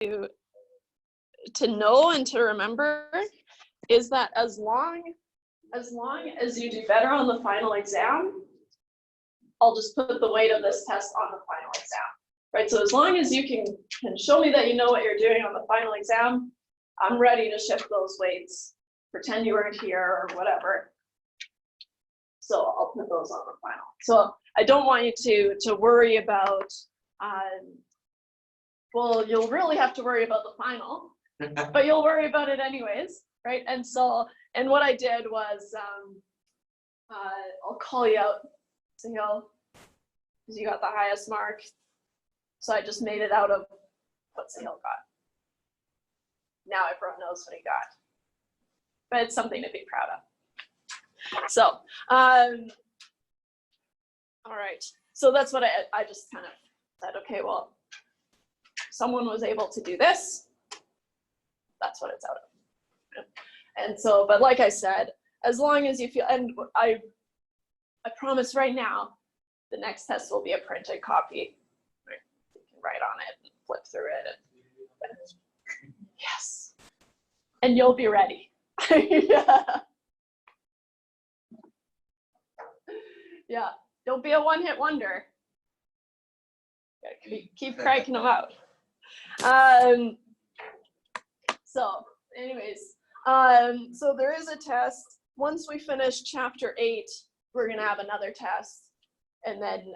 know and to remember is that as long as you do better on the final exam, I'll just put the weight of this test on the final exam, right? So as long as you can show me that you know what you're doing on the final exam, I'm ready to shift those weights, pretend you weren't here or whatever. So I'll put those on the final. So I don't want you to worry about, well, you'll really have to worry about the final, but you'll worry about it anyways, right? And so, and what I did was, I'll call you out, Sahil, because you got the highest mark. So I just made it out of what Sahil got. Now everyone knows what he got, but it's something to be proud of. So, all right. So that's what I just kind of said, okay, well, someone was able to do this. That's what it's out of. And so, but like I said, as long as you feel, and I promise right now, the next test will be a printed copy. Right? You can write on it and flip through it. And, yes. And you'll be ready. Yeah. Yeah, don't be a one-hit wonder. Keep cranking them out. So anyways, so there is a test. Once we finish chapter 8, we're gonna have another test, and then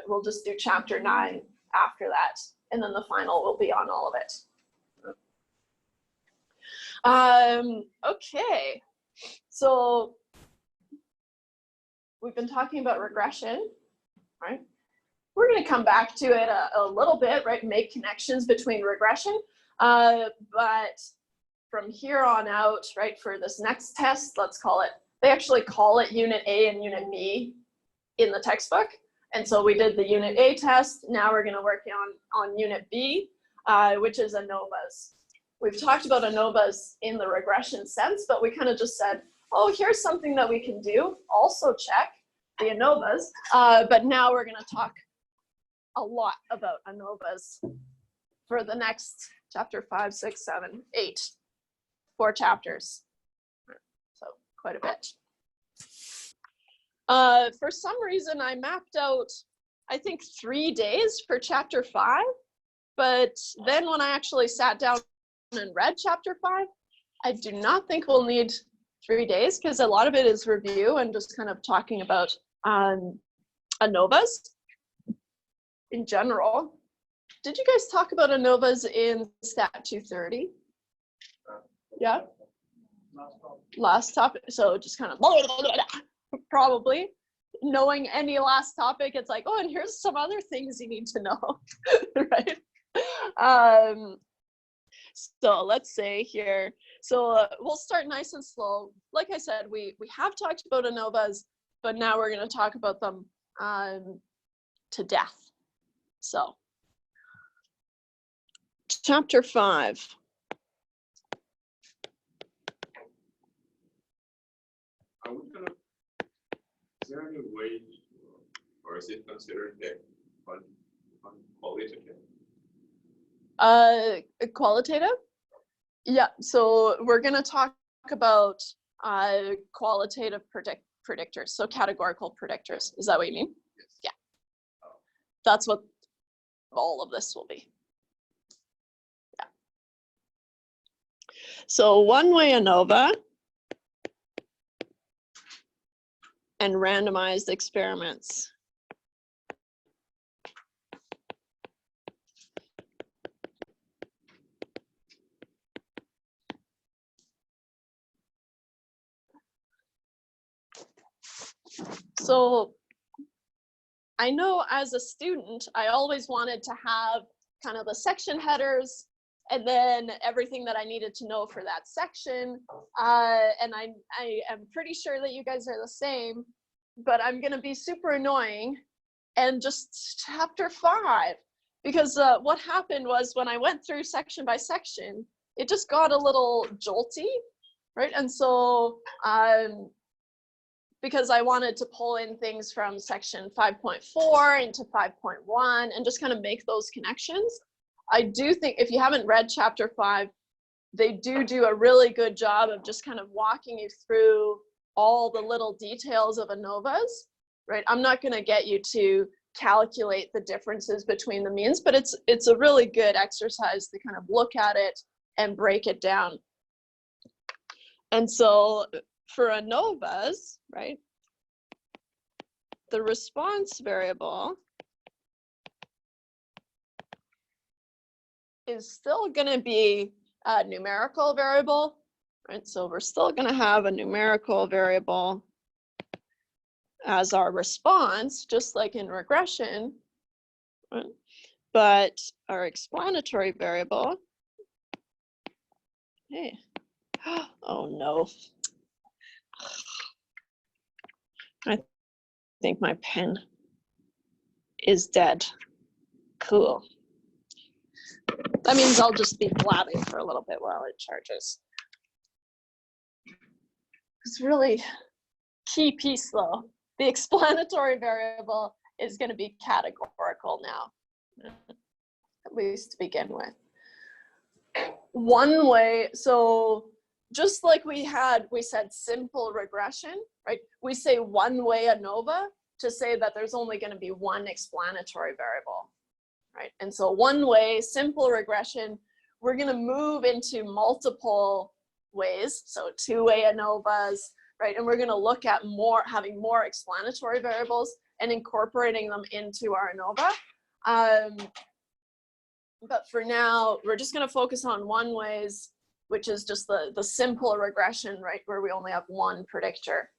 we'll just do chapter 9 after that, and then the final will be on all of it. Okay, so we've been talking about regression, right? We're going to come back to it a little bit, right? Make connections between regression. But from here on out, right, for this next test, let's call it, they actually call it Unit A and Unit B in the textbook. And so we did the Unit A test. Now we're going to work on Unit B, which is ANOVAs. We've talked about ANOVAs in the regression sense, but we kind of just said, oh, here's something that we can do. Also check the ANOVAs, but now we're going to talk a lot about ANOVAs for the next chapter 5, 6, 7, 8, 4 chapters. So quite a bit. For some reason, I mapped out, I think, 3 days for chapter 5, but then when I actually sat down and read chapter 5, I do not think we'll need 3 days, because a lot of it is review and just kind of talking about ANOVAs in general. Did you guys talk about ANOVAs in Stat 230? Yeah? Last topic, so just kind of probably. Knowing any last topic, it's like, oh, and here's some other things you need to know, right? So let's say here, so we'll start nice and slow. Like I said, we have talked about ANOVAs, but now we're going to talk about them to death. So, chapter 5. Is there any way, or is it considered qualitative? Qualitative? Yeah, so we're going to talk about qualitative predictors, so categorical predictors. Is that what you mean? Yes. Yeah. That's what all of this will be. Yeah. So one-way ANOVA and randomized experiments. So I know as a student, I always wanted to have kind of the section headers and then everything that I needed to know for that section. And I am pretty sure that you guys are the same, but I'm going to be super annoying and just chapter 5. Because what happened was when I went through section by section, it just got a little jolty, right? And so because I wanted to pull in things from section 5.4 into 5.1 and just kind of make those connections. I do think if you haven't read chapter 5, they do a really good job of just kind of walking you through all the little details of ANOVAs, right? I'm not going to get you to calculate the differences between the means, but it's a really good exercise to kind of look at it and break it down. And so for ANOVAs, right, the response variable is still going to be a numerical variable, right? So we're still going to have a numerical variable as our response, just like in regression, right? But our explanatory variable, hey, oh no. I think my pen is dead. Cool. That means I'll just be blabbing for a little bit while it charges. It's really key piece though. The explanatory variable is going to be categorical now, at least to begin with. One way, so just like we said simple regression, right? We say one way ANOVA to say that there's only going to be one explanatory variable, right? And so one way, simple regression, we're going to move into multiple ways. So two-way ANOVAs, right? And we're going to look at having more explanatory variables and incorporating them into our ANOVA. But for now, we're just going to focus on one ways, which is just the simple regression, right? Where we only have one predictor.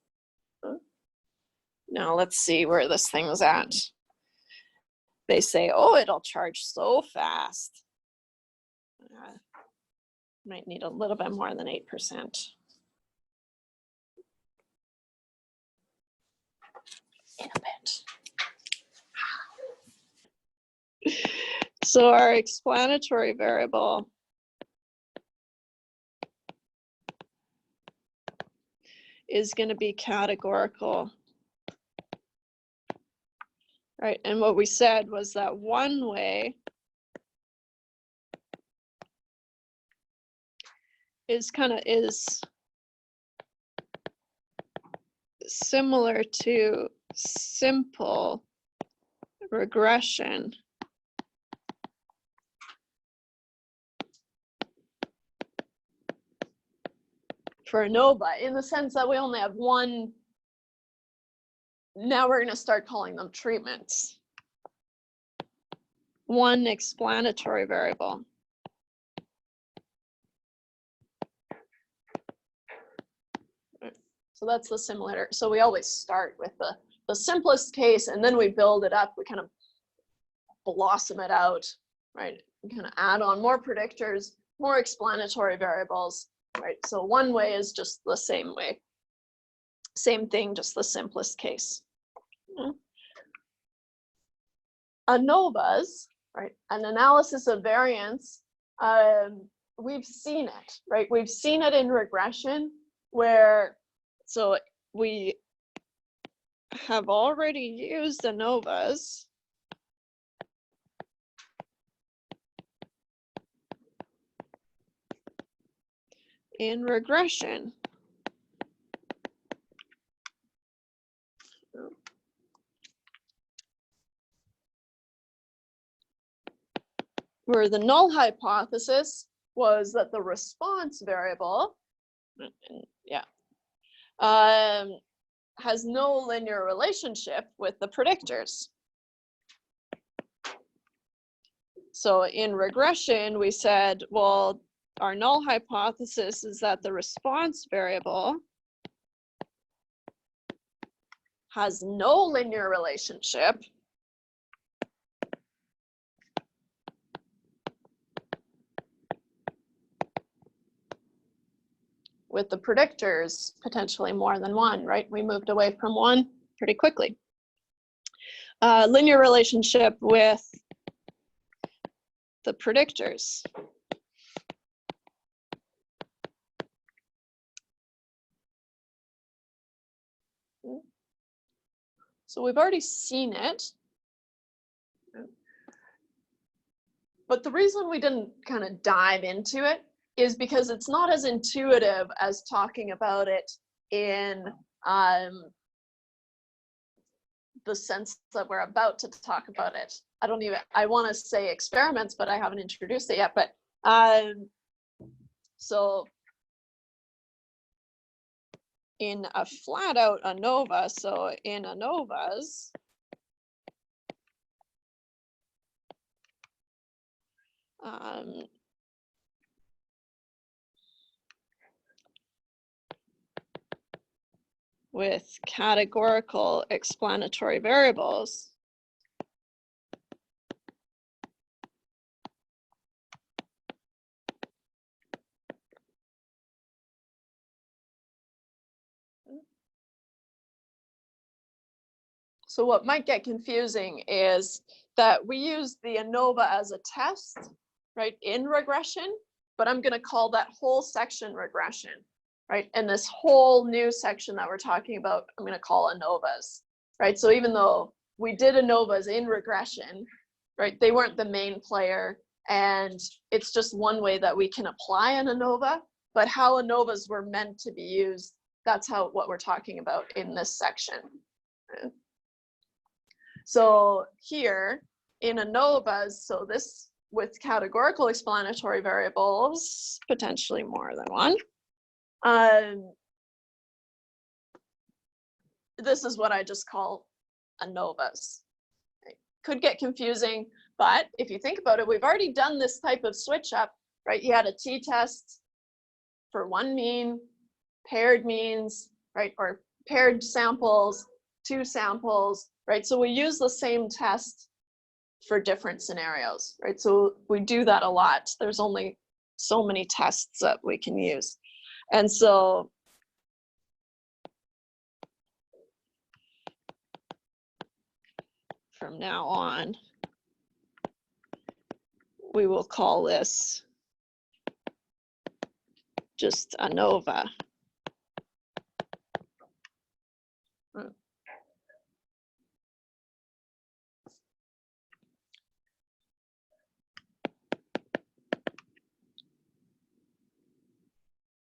Now let's see where this thing is at. They say, oh, it'll charge so fast. Might need a little bit more than 8%. In a bit. So our explanatory variable is going to be categorical. Right, and what we said was that one way is similar to simple regression. For ANOVA, in the sense that we only have one. Now we're going to start calling them treatments. One explanatory variable. So that's the simulator. So we always start with the simplest case, and then we build it up. We kind of blossom it out, right? We kind of add on more predictors, more explanatory variables, right? So one way is just the same way. Same thing, just the simplest case. ANOVAs, right? An analysis of variance, we've seen it, right? We've seen it in regression where, so we have already used ANOVAs in regression. Where the null hypothesis was that the response variable, has no linear relationship with the predictors. So in regression, we said, well, our null hypothesis is that the response variable has no linear relationship with the predictors, potentially more than one, right? We moved away from one pretty quickly. Linear relationship with the predictors. So we've already seen it. But the reason we didn't kind of dive into it is because it's not as intuitive as talking about it in the sense that we're about to talk about it. I want to say experiments, but I haven't introduced it yet. But so in a flat out ANOVA, so in ANOVAs, with categorical explanatory variables, so what might get confusing is that we use the ANOVA as a test, right, in regression, but I'm going to call that whole section regression, right? And this whole new section that we're talking about, I'm going to call ANOVAs, right? So even though we did ANOVAs in regression, right, they weren't the main player, and it's just one way that we can apply an ANOVA, but how ANOVAs were meant to be used, that's what we're talking about in this section. Right? So here in ANOVAs, so this with categorical explanatory variables, potentially more than one. This is what I just call ANOVAs. It could get confusing, but if you think about it, we've already done this type of switch up, right? You had a t-test for one mean, paired means, right? Or paired samples, two samples, right? So we use the same test for different scenarios, right? So we do that a lot. There's only so many tests that we can use. And so from now on, we will call this just ANOVA.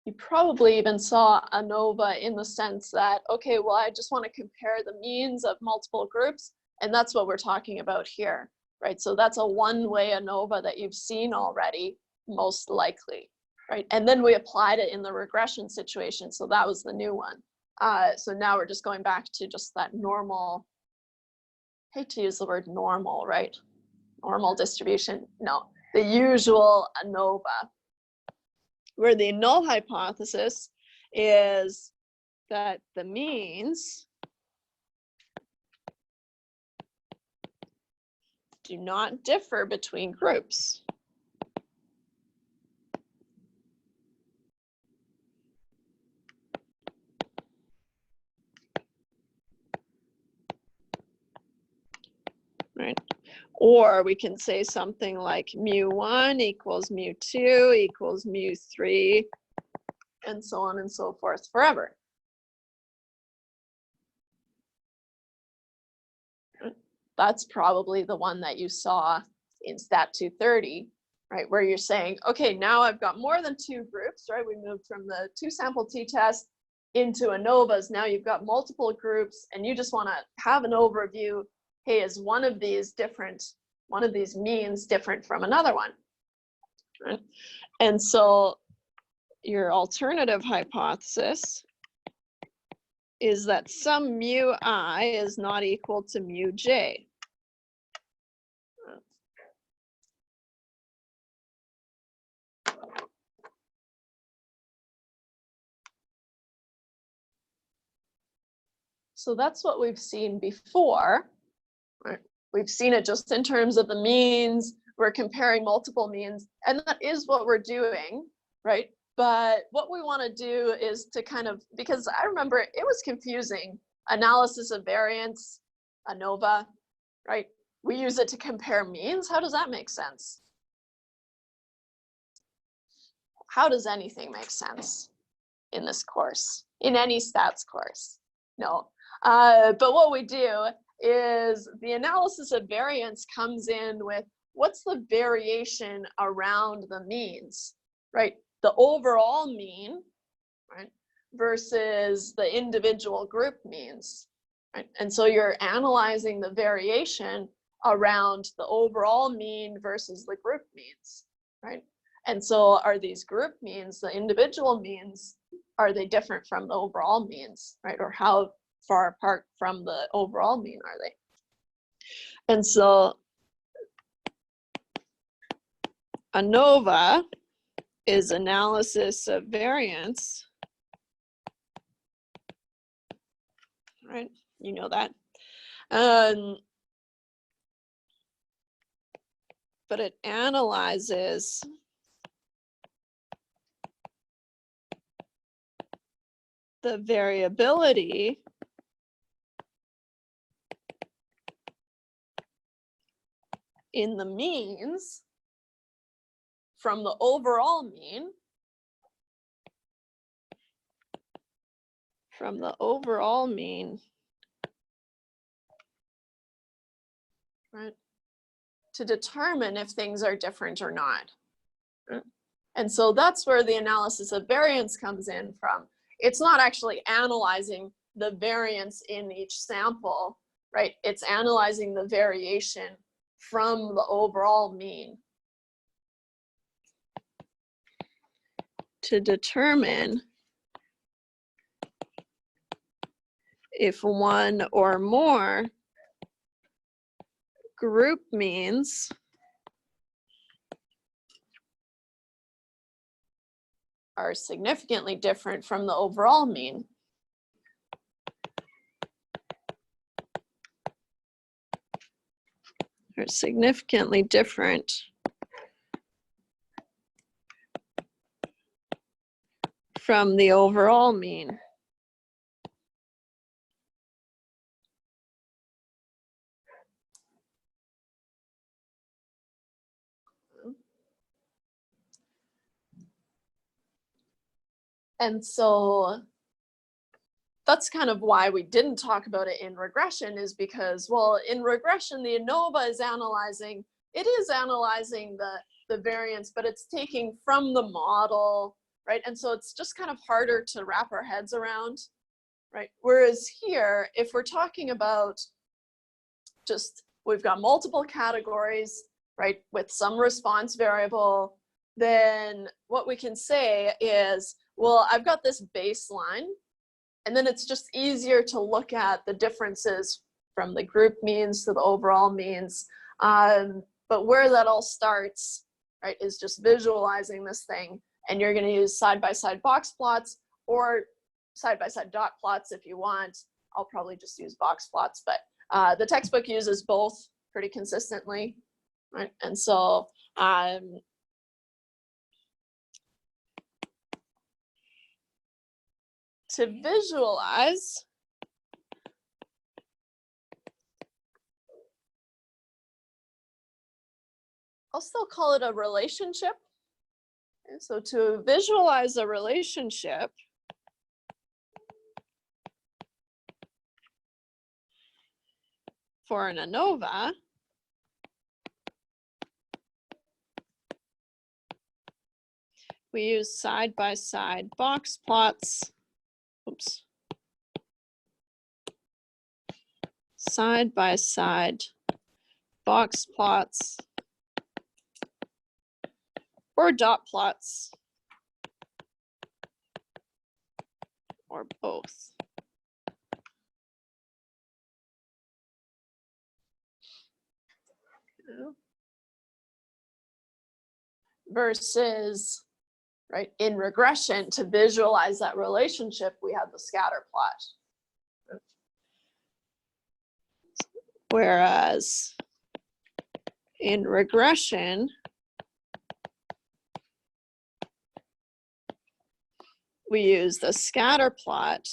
You probably even saw ANOVA in the sense that, okay, well, I just want to compare the means of multiple groups, and that's what we're talking about here, right? So that's a one-way ANOVA that you've seen already, most likely, right? And then we applied it in the regression situation, so that was the new one. So now we're just going back to just that normal, I hate to use the word normal, right? Normal distribution, no, the usual ANOVA, where the null hypothesis is that the means do not differ between groups. Right? Or we can say something like mu1 equals mu2 equals mu3, and so on and so forth forever. That's probably the one that you saw in Stat 230, right? Where you're saying, okay, now I've got more than two groups, right? We moved from the two sample t-test into ANOVAs. Now you've got multiple groups, and you just want to have an overview. Hey, is one of these different, one of these means different from another one? Right? And so your alternative hypothesis is that some mu I is not equal to mu j. So that's what we've seen before. Right? We've seen it just in terms of the means. We're comparing multiple means, and that is what we're doing, right? But what we want to do is to kind of, because I remember it was confusing, analysis of variance, ANOVA, right? We use it to compare means. How does that make sense? How does anything make sense in this course, in any stats course? No. But what we do is the analysis of variance comes in with, what's the variation around the means, right? The overall mean, right, versus the individual group means, right? And so you're analyzing the variation around the overall mean versus the group means, right? And so are these group means, the individual means, are they different from the overall means, right? Or how far apart from the overall mean are they? And so Anova is analysis of variance, right? You know that. But it analyzes the variability in the means from the overall mean, right, to determine if things are different or not. Right? And so that's where the analysis of variance comes in from. It's not actually analyzing the variance in each sample, right? It's analyzing the variation from the overall mean to determine if one or more group means are significantly different from the overall mean. Are significantly different from the overall mean. And so that's kind of why we didn't talk about it in regression, is because, well, in regression, the ANOVA is analyzing, it is analyzing the variance, but it's taking from the model, right? And so it's just kind of harder to wrap our heads around, right? Whereas here, if we're talking about just, we've got multiple categories, right, with some response variable, then what we can say is, well, I've got this baseline, and then it's just easier to look at the differences from the group means to the overall means. But where that all starts, right, is just visualizing this thing, and you're going to use side-by-side box plots or side-by-side dot plots if you want. I'll probably just use box plots, but the textbook uses both pretty consistently, right? And so to visualize, I'll still call it a relationship. And so to visualize a relationship, for an ANOVA, we use side-by-side box plots. Oops. Side-by-side box plots or dot plots or both. Versus, right, in regression, to visualize that relationship, we have the scatter plot. Whereas in regression, we use the scatter plot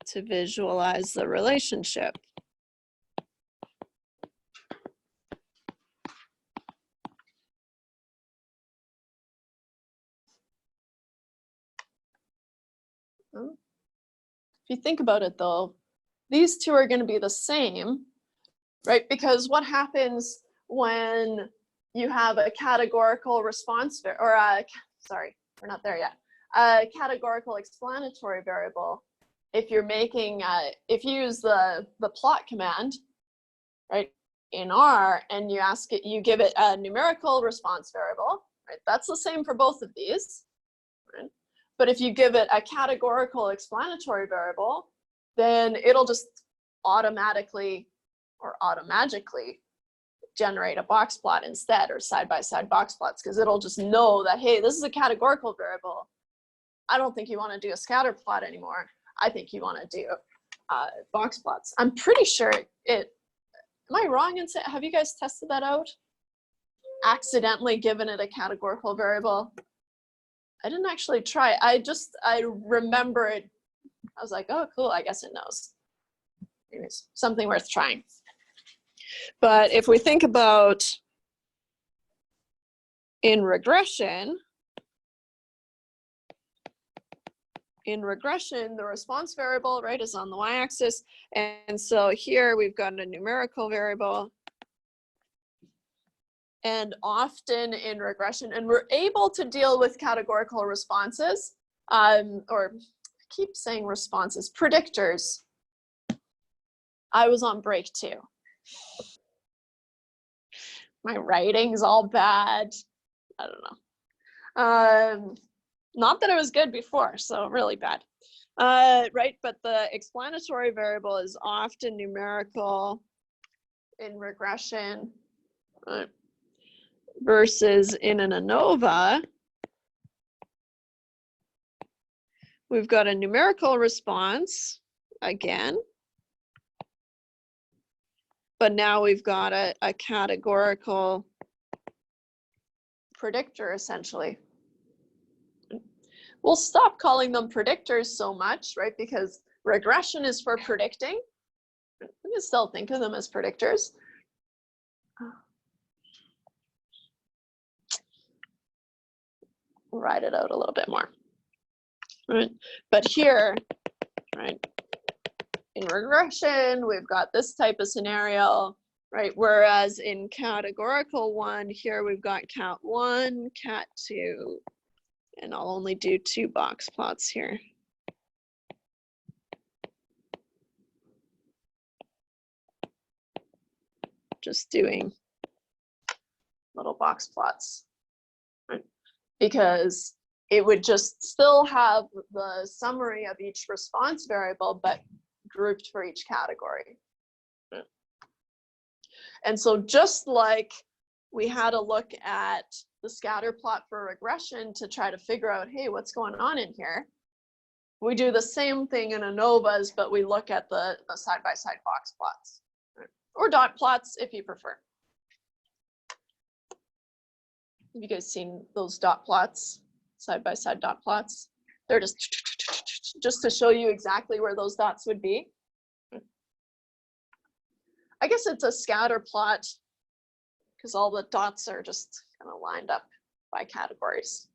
to visualize the relationship. If you think about it though, these two are going to be the same, right? Because what happens when you have a categorical response, or sorry, we're not there yet. A categorical explanatory variable. If you're making, if you use the plot command, right, in R, and you ask it, you give it a numerical response variable, right? That's the same for both of these, right? But if you give it a categorical explanatory variable, then it'll just automatically or automagically generate a box plot instead, or side-by-side box plots, because it'll just know that, hey, this is a categorical variable. I don't think you want to do a scatter plot anymore. I think you want to do box plots. I'm pretty sure it, am I wrong in saying, have you guys tested that out? Accidentally given it a categorical variable. I didn't actually try. I remember it. I was like, oh, cool, I guess it knows. Anyways, something worth trying. But if we think about in regression, the response variable, right, is on the y-axis. And so here we've got a numerical variable. And often in regression, and we're able to deal with categorical responses, or I keep saying responses, predictors. I was on break too. My writing's all bad. I don't know. Not that it was good before, so really bad. Right, but the explanatory variable is often numerical in regression, versus in an ANOVA, we've got a numerical response again, but now we've got a categorical predictor essentially. We'll stop calling them predictors so much, right? Because regression is for predicting. We can still think of them as predictors. We'll write it out a little bit more. Right? But here, right, in regression, we've got this type of scenario, right? Whereas in categorical one, here we've got cat 1, cat 2, and I'll only do 2 box plots here. Just doing little box plots, right? Because it would just still have the summary of each response variable, but grouped for each category. And so just like we had a look at the scatter plot for regression to try to figure out, hey, what's going on in here? We do the same thing in ANOVAs, but we look at the side-by-side box plots, right? Or dot plots if you prefer. Have you guys seen those dot plots, side-by-side dot plots? They're just to show you exactly where those dots would be. I guess it's a scatter plot because all the dots are just kind of lined up by categories.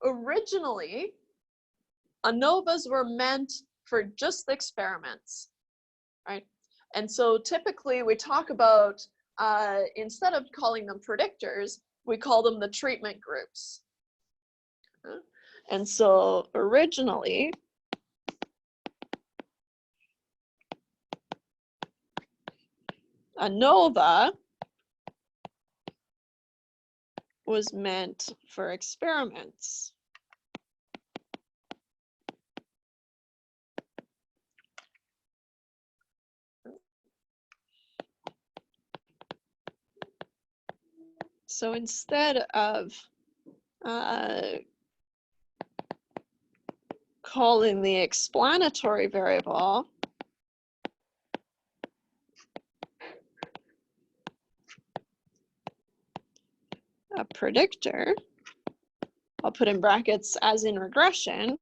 Originally, ANOVAs were meant for just experiments, right? And so typically we talk about, instead of calling them predictors, we call them the treatment groups. And so originally, ANOVA was meant for experiments. So instead of calling the explanatory variable a predictor, I'll put in brackets as in regression,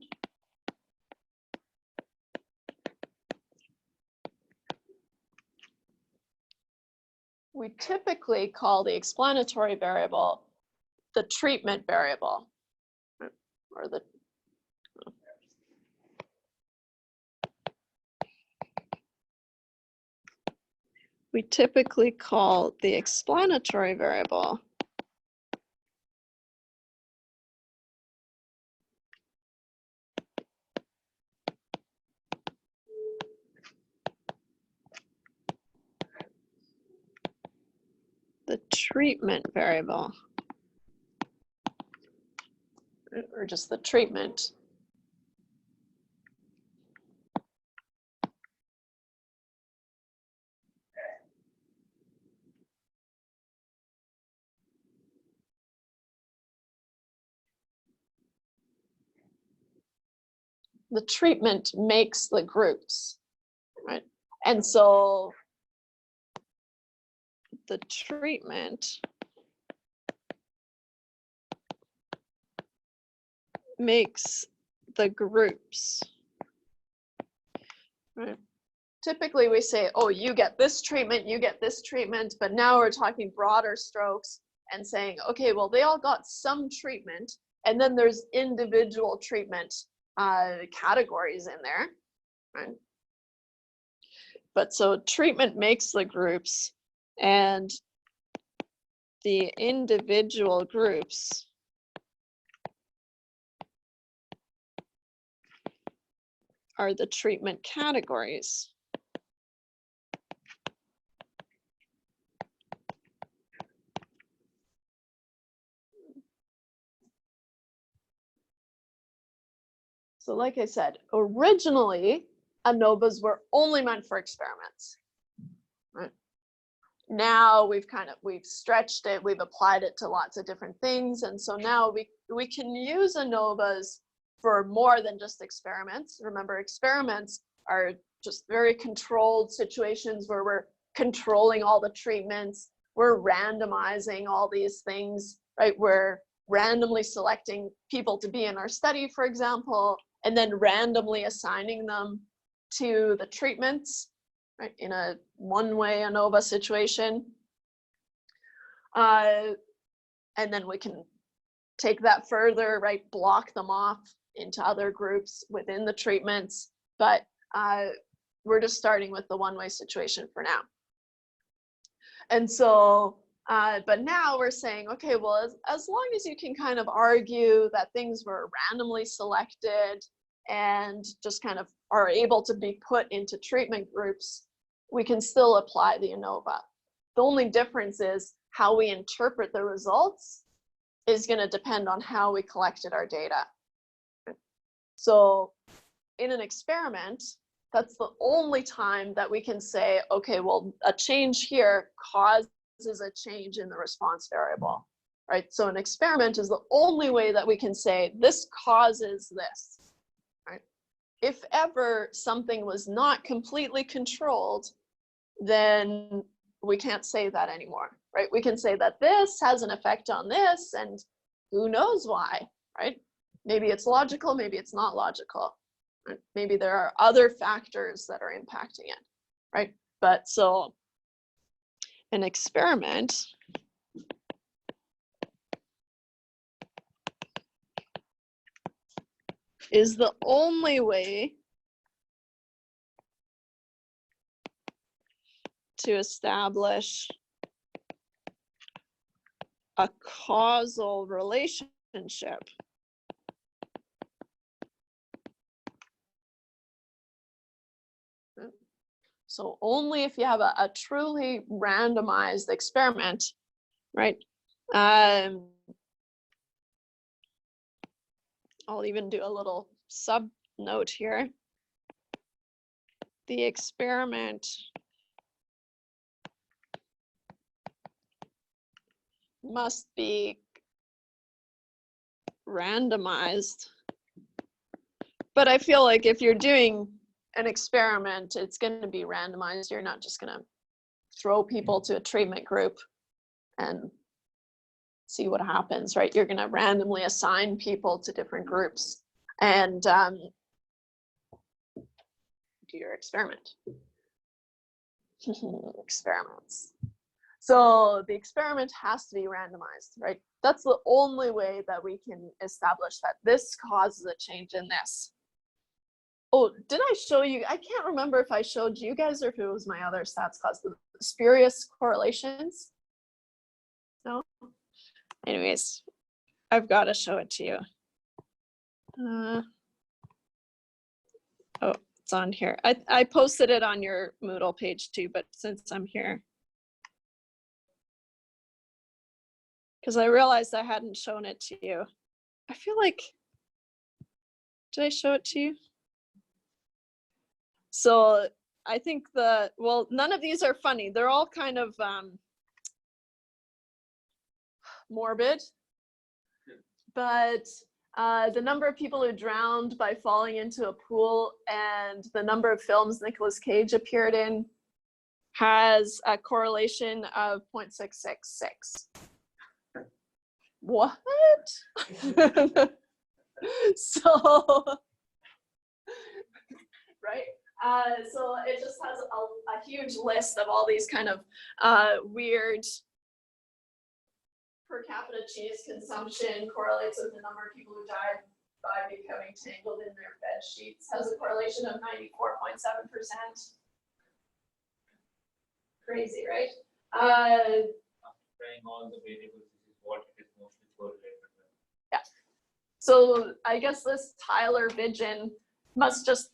we typically call the explanatory variable the treatment variable, or the, we typically call the explanatory variable the treatment variable, or just the treatment. The treatment makes the groups, right? And so the treatment makes the groups, right? Typically we say, oh, you get this treatment, you get this treatment, but now we're talking broader strokes and saying, okay, well, they all got some treatment, and then there's individual treatment categories in there, right? But so treatment makes the groups, and the individual groups are the treatment categories. So like I said, originally, ANOVAs were only meant for experiments, right? Now we've stretched it, we've applied it to lots of different things. And so now we can use ANOVAs for more than just experiments. Remember, experiments are just very controlled situations where we're controlling all the treatments, we're randomizing all these things, right? We're randomly selecting people to be in our study, for example, and then randomly assigning them to the treatments, right, in a one-way ANOVA situation. And then we can take that further, right, block them off into other groups within the treatments. But we're just starting with the one-way situation for now. And so, but now we're saying, okay, well, as long as you can kind of argue that things were randomly selected and just kind of are able to be put into treatment groups, we can still apply the ANOVA. The only difference is how we interpret the results is going to depend on how we collected our data. So in an experiment, that's the only time that we can say, okay, well, a change here causes a change in the response variable, right? So an experiment is the only way that we can say this causes this, right? If ever something was not completely controlled, then we can't say that anymore, right? We can say that this has an effect on this, and who knows why, right? Maybe it's logical, maybe it's not logical. Right? Maybe there are other factors that are impacting it, right? But so an experiment is the only way to establish a causal relationship So only if you have a truly randomized experiment, right? I'll even do a little sub note here. The experiment must be randomized. But I feel like if you're doing an experiment, it's going to be randomized. You're not just going to throw people to a treatment group and see what happens, right? You're going to randomly assign people to different groups and do your experiment. Experiments. So the experiment has to be randomized, right? That's the only way that we can establish that this causes a change in this. Oh, did I show you? I can't remember if I showed you guys or if it was my other stats class, the spurious correlations. No? Anyways, I've got to show it to you. Oh, it's on here. I posted it on your Moodle page too, but since I'm here. Because I realized I hadn't shown it to you. I feel like, did I show it to you? So I think well, none of these are funny. They're all kind of morbid. But the number of people who drowned by falling into a pool and the number of films Nicolas Cage appeared in has a correlation of 0.666. What? So, right? So it just has a huge list of all these kind of weird per capita cheese consumption correlates with the number of people who died by becoming tangled in their bed sheets, has a correlation of 94.7%. Crazy, right? Trying all the variables, this is what it is mostly correlated with. Yeah. So I guess this Tyler Vidgen must just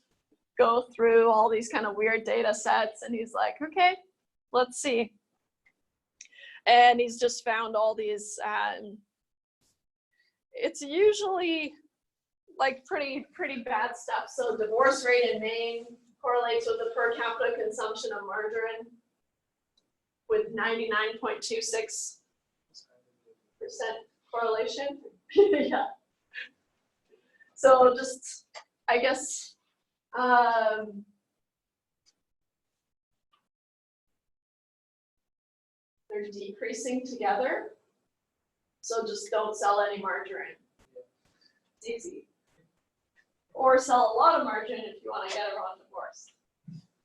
go through all these kind of weird data sets, and he's like, okay, let's see. And he's just found all these, it's usually like pretty bad stuff. So divorce rate in Maine correlates with the per capita consumption of margarine with 99.26% correlation. Yeah. So just, I guess, they're decreasing together. So just don't sell any margarine. It's easy. Or sell a lot of margarine if you want to get everyone divorced.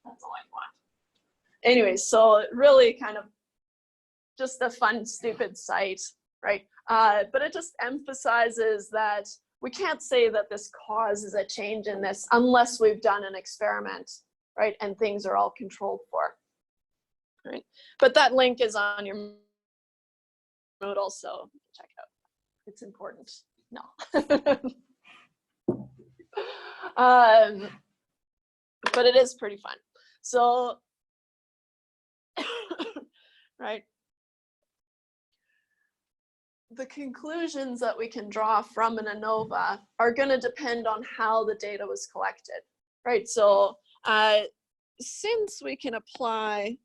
That's all I want. Anyways, so really kind of just a fun, stupid site, right? But it just emphasizes that we can't say that this causes a change in this unless we've done an experiment, right? And things are all controlled for. Right. But that link is on your Moodle, so check it out. It's important. No. But it is pretty fun. So, right. The conclusions that we can draw from an ANOVA are going to depend on how the data was collected, right? So, since we can apply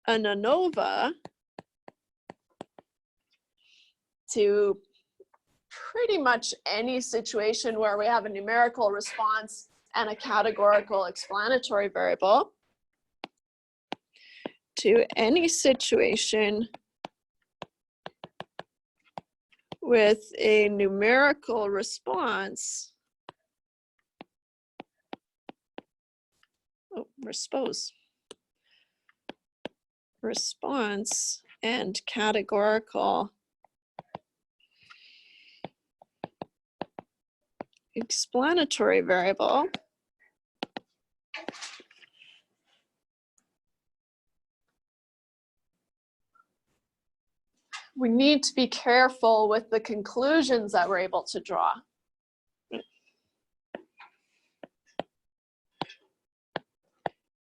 an ANOVA to pretty much any situation where we have a numerical response and a categorical explanatory variable, to any situation with a numerical response, response and categorical explanatory variable, we need to be careful with the conclusions that we're able to draw.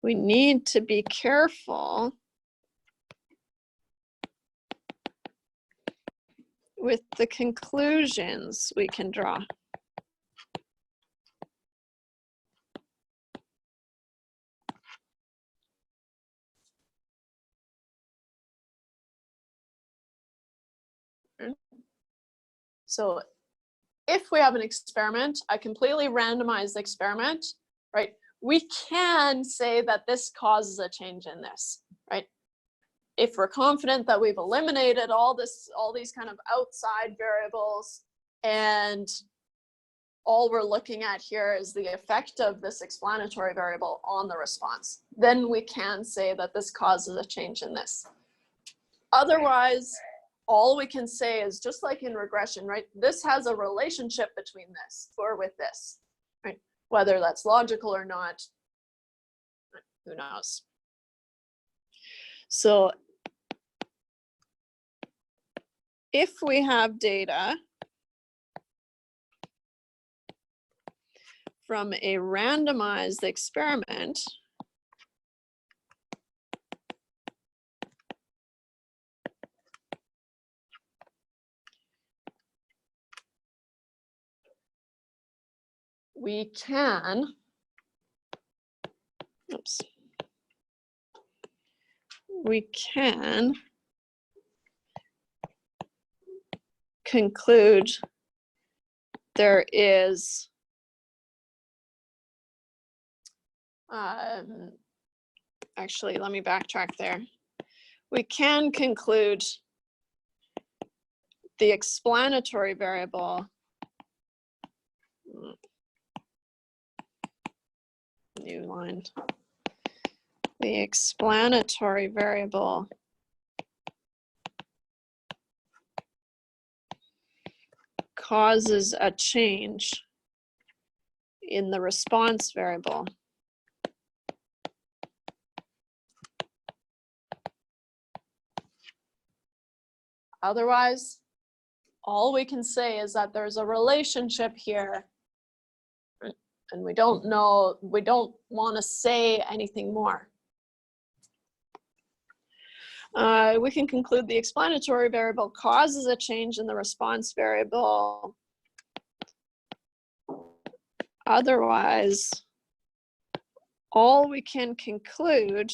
We need to be careful with the conclusions we can draw. So if we have an experiment, a completely randomized experiment, right, we can say that this causes a change in this, right? If we're confident that we've eliminated all these kind of outside variables, and all we're looking at here is the effect of this explanatory variable on the response, then we can say that this causes a change in this. Otherwise, all we can say is, just like in regression, right? This has a relationship between this or with this, right? Whether that's logical or not, who knows? So if we have data from a randomized experiment, we can, oops, we can conclude there is actually, let me backtrack there. We can conclude the explanatory variable, new line, the explanatory variable causes a change in the response variable. Otherwise, all we can say is that there's a relationship here, and we don't know, we don't want to say anything more. We can conclude the explanatory variable causes a change in the response variable. Otherwise, all we can conclude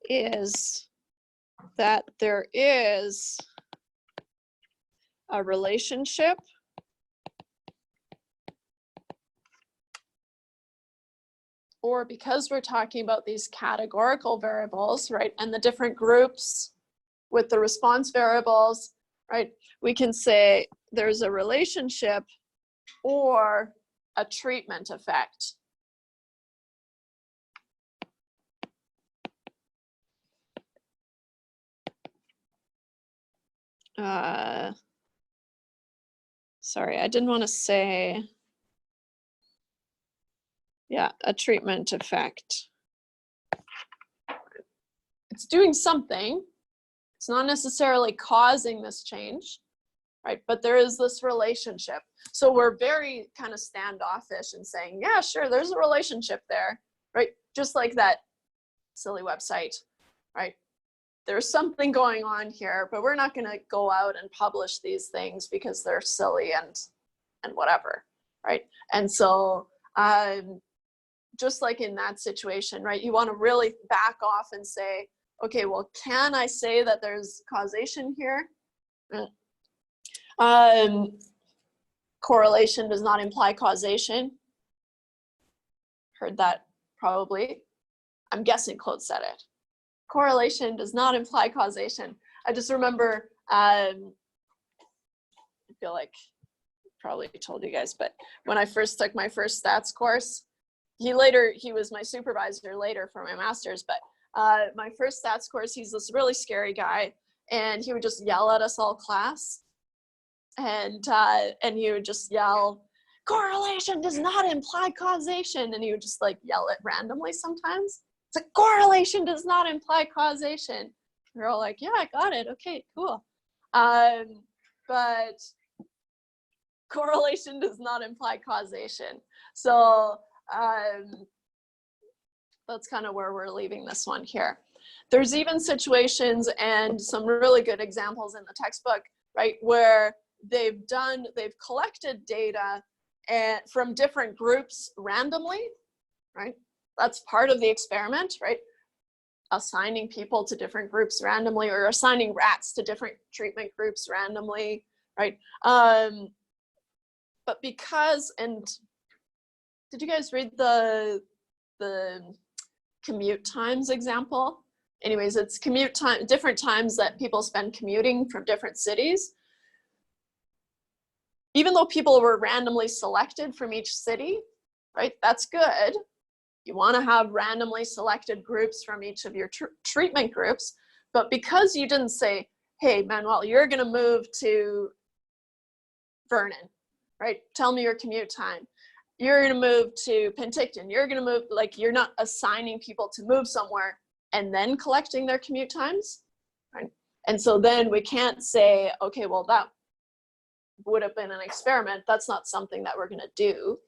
is that there is a relationship or because we're talking about these categorical variables, right, and the different groups with the response variables, right, we can say there's a relationship or a treatment effect. Sorry, I didn't want to say, yeah, a treatment effect. It's doing something. It's not necessarily causing this change, right? But there is this relationship. So we're very kind of standoffish in saying, yeah, sure, there's a relationship there, right? Just like that silly website, right? There's something going on here, but we're not going to go out and publish these things because they're silly and whatever, right? And so just like in that situation, right, you want to really back off and say, okay, well, can I say that there's causation here? Correlation does not imply causation. Heard that probably. I'm guessing Claude said it. Correlation does not imply causation. I just remember, I feel like I probably told you guys, but when I first took my first stats course, he was my supervisor later for my master's, but my first stats course, he's this really scary guy, and he would just yell at us all class, and he would just yell, correlation does not imply causation, and he would just like yell it randomly sometimes. It's like, correlation does not imply causation. We're all like, yeah, I got it. Okay, cool. But correlation does not imply causation. So that's kind of where we're leaving this one here. There's even situations and some really good examples in the textbook, right, where they've collected data from different groups randomly, right? That's part of the experiment, right? Assigning people to different groups randomly, or assigning rats to different treatment groups randomly, right? But because, and did you guys read the commute times example? Anyways, it's commute time, different times that people spend commuting from different cities. Even though people were randomly selected from each city, right? That's good. You want to have randomly selected groups from each of your treatment groups, but because you didn't say, hey, Manuel, you're going to move to Vernon, right? Tell me your commute time. You're going to move to Penticton. You're going to move, like, you're not assigning people to move somewhere and then collecting their commute times, right? And so then we can't say, okay, well, that would have been an experiment. That's not something that we're going to do,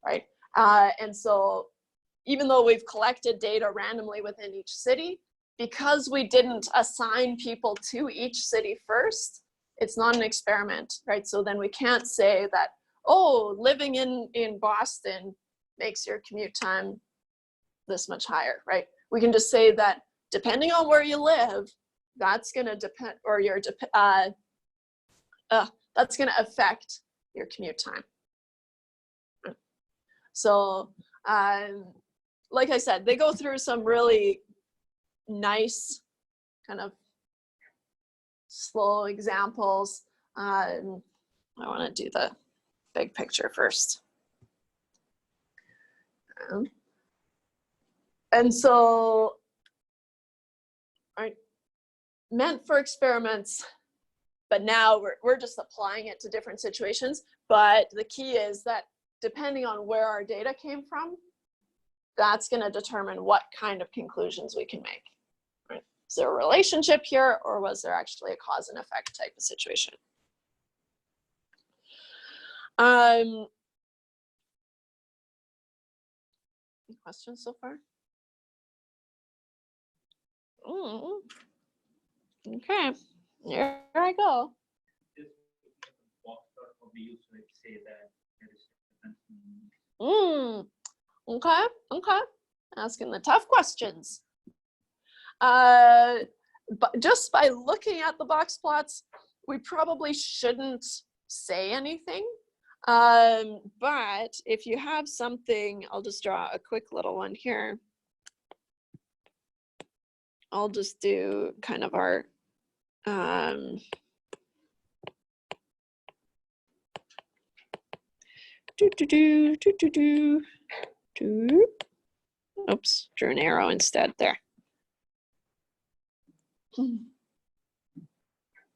right? And so even though we've collected data randomly within each city, because we didn't assign people to each city first, it's not an experiment, right? So then we can't say that, oh, living in Boston makes your commute time this much higher, right? We can just say that depending on where you live, that's gonna depend, or your that's gonna affect your commute time. So, like I said, they go through some really nice kind of slow examples. I want to do the big picture first. And so, right, meant for experiments, but now we're just applying it to different situations. But the key is that depending on where our data came from, that's going to determine what kind of conclusions we can make. Right? Is there a relationship here, or was there actually a cause and effect type of situation? Any questions so far? Okay, here I go. This box plot will be used to say that there is Okay, asking the tough questions. But just by looking at the box plots, we probably shouldn't say anything. But if you have something, I'll just draw a quick little one here. I'll just do kind of our oops, drew an arrow instead there.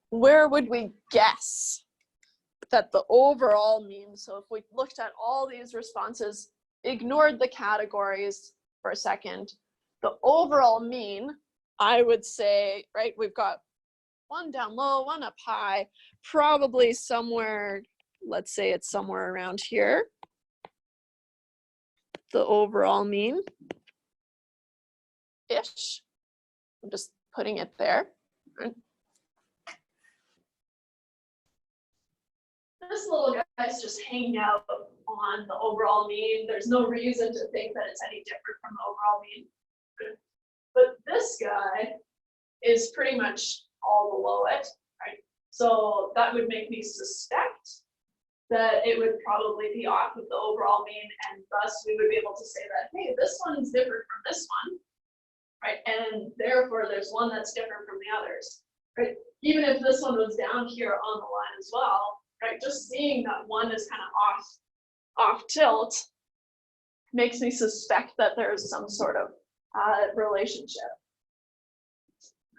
Where would we guess that the overall mean, so if we looked at all these responses, ignored the categories for a second, the overall mean, I would say, right, we've got one down low, one up high, probably somewhere, let's say it's somewhere around here, the overall mean ish. I'm just putting it there. Right? This little guy's just hanging out on the overall mean. There's no reason to think that it's any different from the overall mean. But this guy is pretty much all below it, right? So that would make me suspect that it would probably be off of the overall mean, and thus we would be able to say that, hey, this one's different from this one, right? And therefore there's one that's different from the others, right? Even if this one was down here on the line as well, right? Just seeing that one is kind of off tilt makes me suspect that there's some sort of relationship.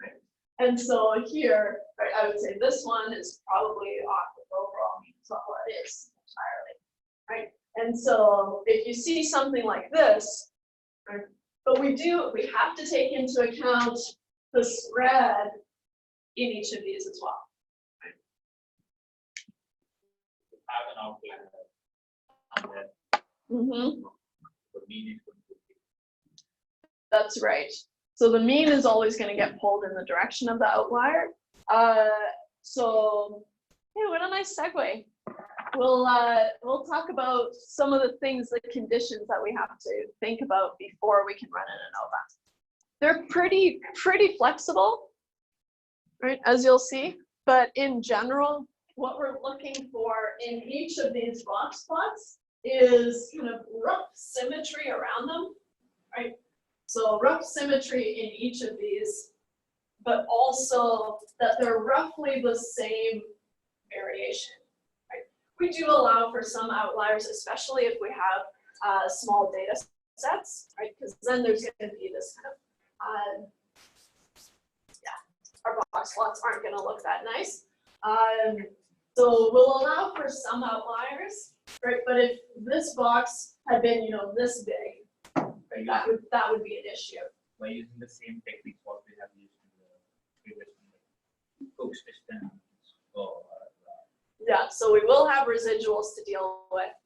Right? And so here, right, I would say this one is probably off the overall mean. It's not what it is entirely, right? And so if you see something like this, right, but we have to take into account the spread in each of these as well. Right? have an outlier, and then the mean is going to be. That's right. So the mean is always going to get pulled in the direction of the outlier. So yeah, what a nice segue. We'll talk about some of the things, the conditions that we have to think about before we can run an ANOVA. They're pretty flexible, right, as you'll see. But in general, what we're looking for in each of these box plots is kind of rough symmetry around them, right? So rough symmetry in each of these, but also that they're roughly the same variation, right? We do allow for some outliers, especially if we have small data sets, right? Because then there's going to be this kind of, our box plots aren't going to look that nice. So we'll allow for some outliers, right? But if this box had been, this big, right, that would be an issue. By using the same technique what we have used in the previous one, Cook's distance. Yeah, so we will have residuals to deal with,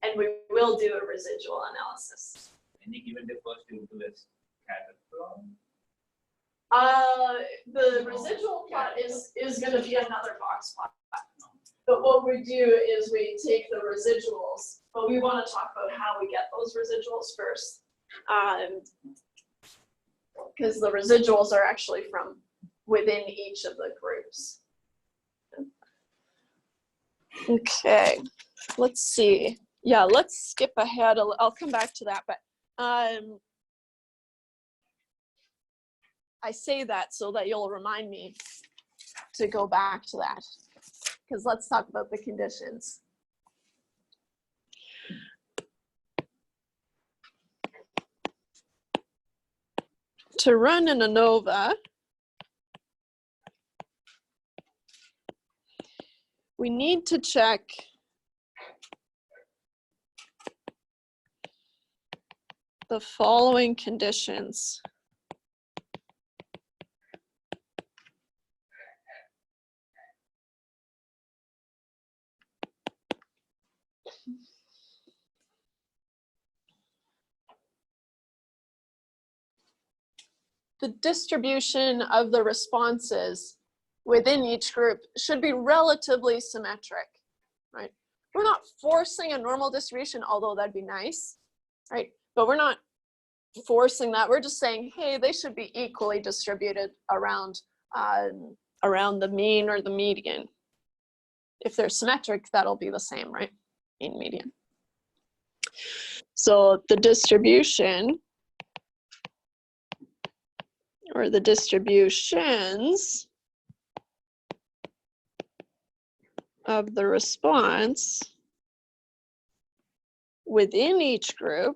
and we will do a residual analysis. Any given day first you do a scatter plot. The residual plot is going to be another box plot. But what we do is we take the residuals, but we want to talk about how we get those residuals first. Because the residuals are actually from within each of the groups. Okay, let's see. Yeah, let's skip ahead. I'll come back to that, but I say that so that you'll remind me to go back to that, because let's talk about the conditions. To run an Anova, we need to check the following conditions. The distribution of the responses within each group should be relatively symmetric, right? We're not forcing a normal distribution, although that'd be nice, right? But we're not forcing that. We're just saying, hey, they should be equally distributed around the mean or the median. If they're symmetric, that'll be the same, right? Mean, median. So the distribution or the distributions of the response within each group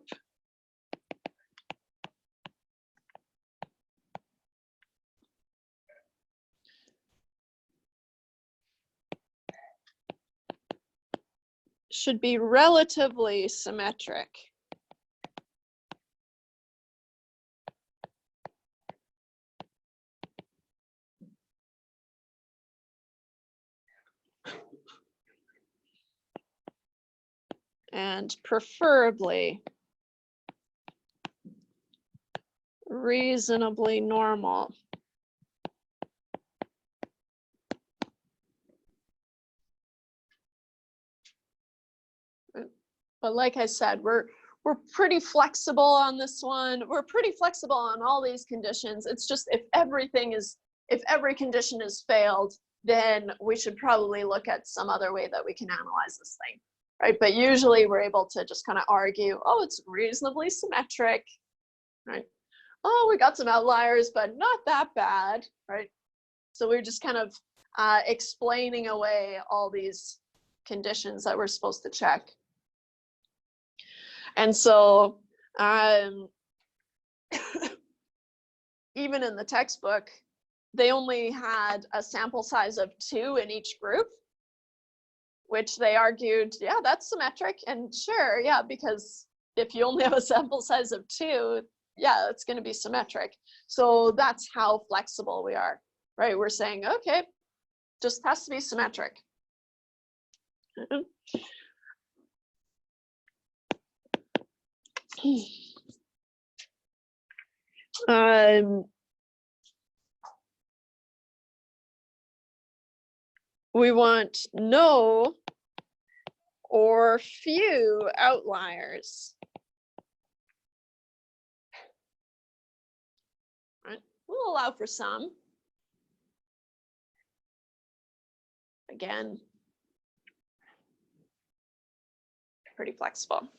should be relatively symmetric. And preferably reasonably normal. But like I said, we're pretty flexible on this one. We're pretty flexible on all these conditions. It's just if every condition is failed, then we should probably look at some other way that we can analyze this thing. Right, but usually we're able to just kind of argue, oh, it's reasonably symmetric, right? Oh, we got some outliers, but not that bad, right? So we're just kind of explaining away all these conditions that we're supposed to check. And so even in the textbook, they only had a sample size of 2 in each group, which they argued, yeah, that's symmetric. And sure, yeah, because if you only have a sample size of 2, yeah, it's going to be symmetric. So that's how flexible we are, right? We're saying, okay, just has to be symmetric. We want no or few outliers. Right? We'll allow for some. Again, pretty flexible.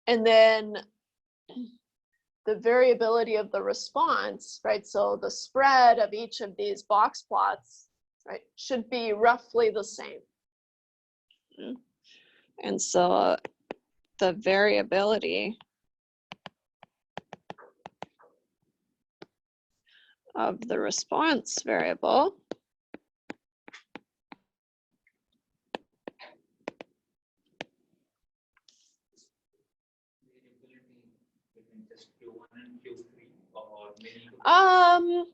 And then the variability of the response, right? So the spread of each of these box plots, right, should be roughly the same. And so the variability of the response variable between just Q1 and Q3 or many?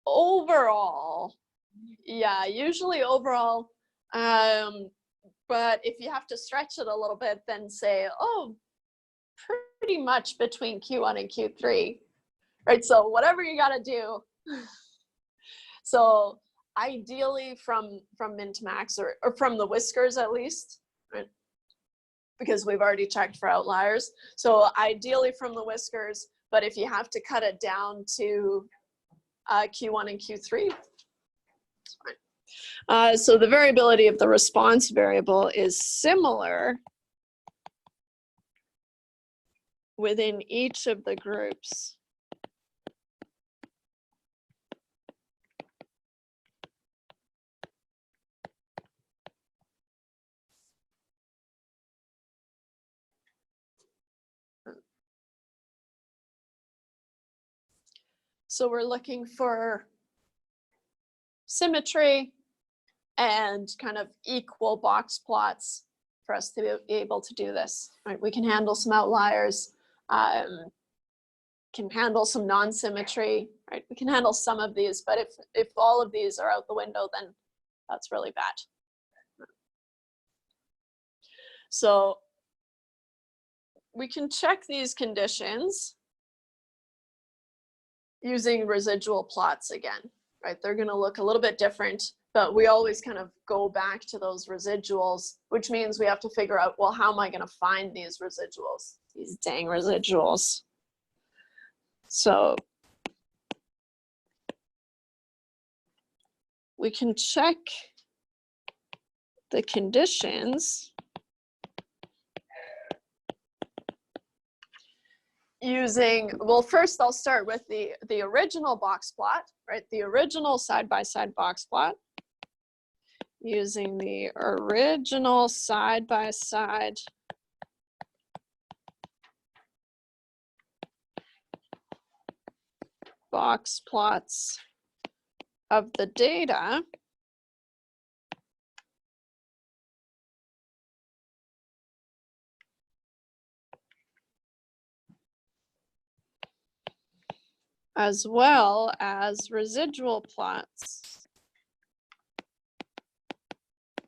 Overall, yeah, usually overall. But if you have to stretch it a little bit, then say, oh, pretty much between Q1 and Q3, right? So whatever you got to do. So ideally from min to max, or from the whiskers at least, right? Because we've already checked for outliers. So ideally from the whiskers, but if you have to cut it down to Q1 and Q3, it's fine. So the variability of the response variable is similar within each of the groups. So we're looking for symmetry and kind of equal box plots for us to be able to do this, right? We can handle some outliers, can handle some non-symmetry, right? We can handle some of these, but if all of these are out the window, then that's really bad. So we can check these conditions using residual plots again, right? They're going to look a little bit different, but we always kind of go back to those residuals, which means we have to figure out, well, how am I going to find these residuals, these dang residuals? So we can check the conditions using, well, first I'll start with the original box plot, right? The original side-by-side box plot. Using the original side-by-side box plots of the data. As well as residual plots.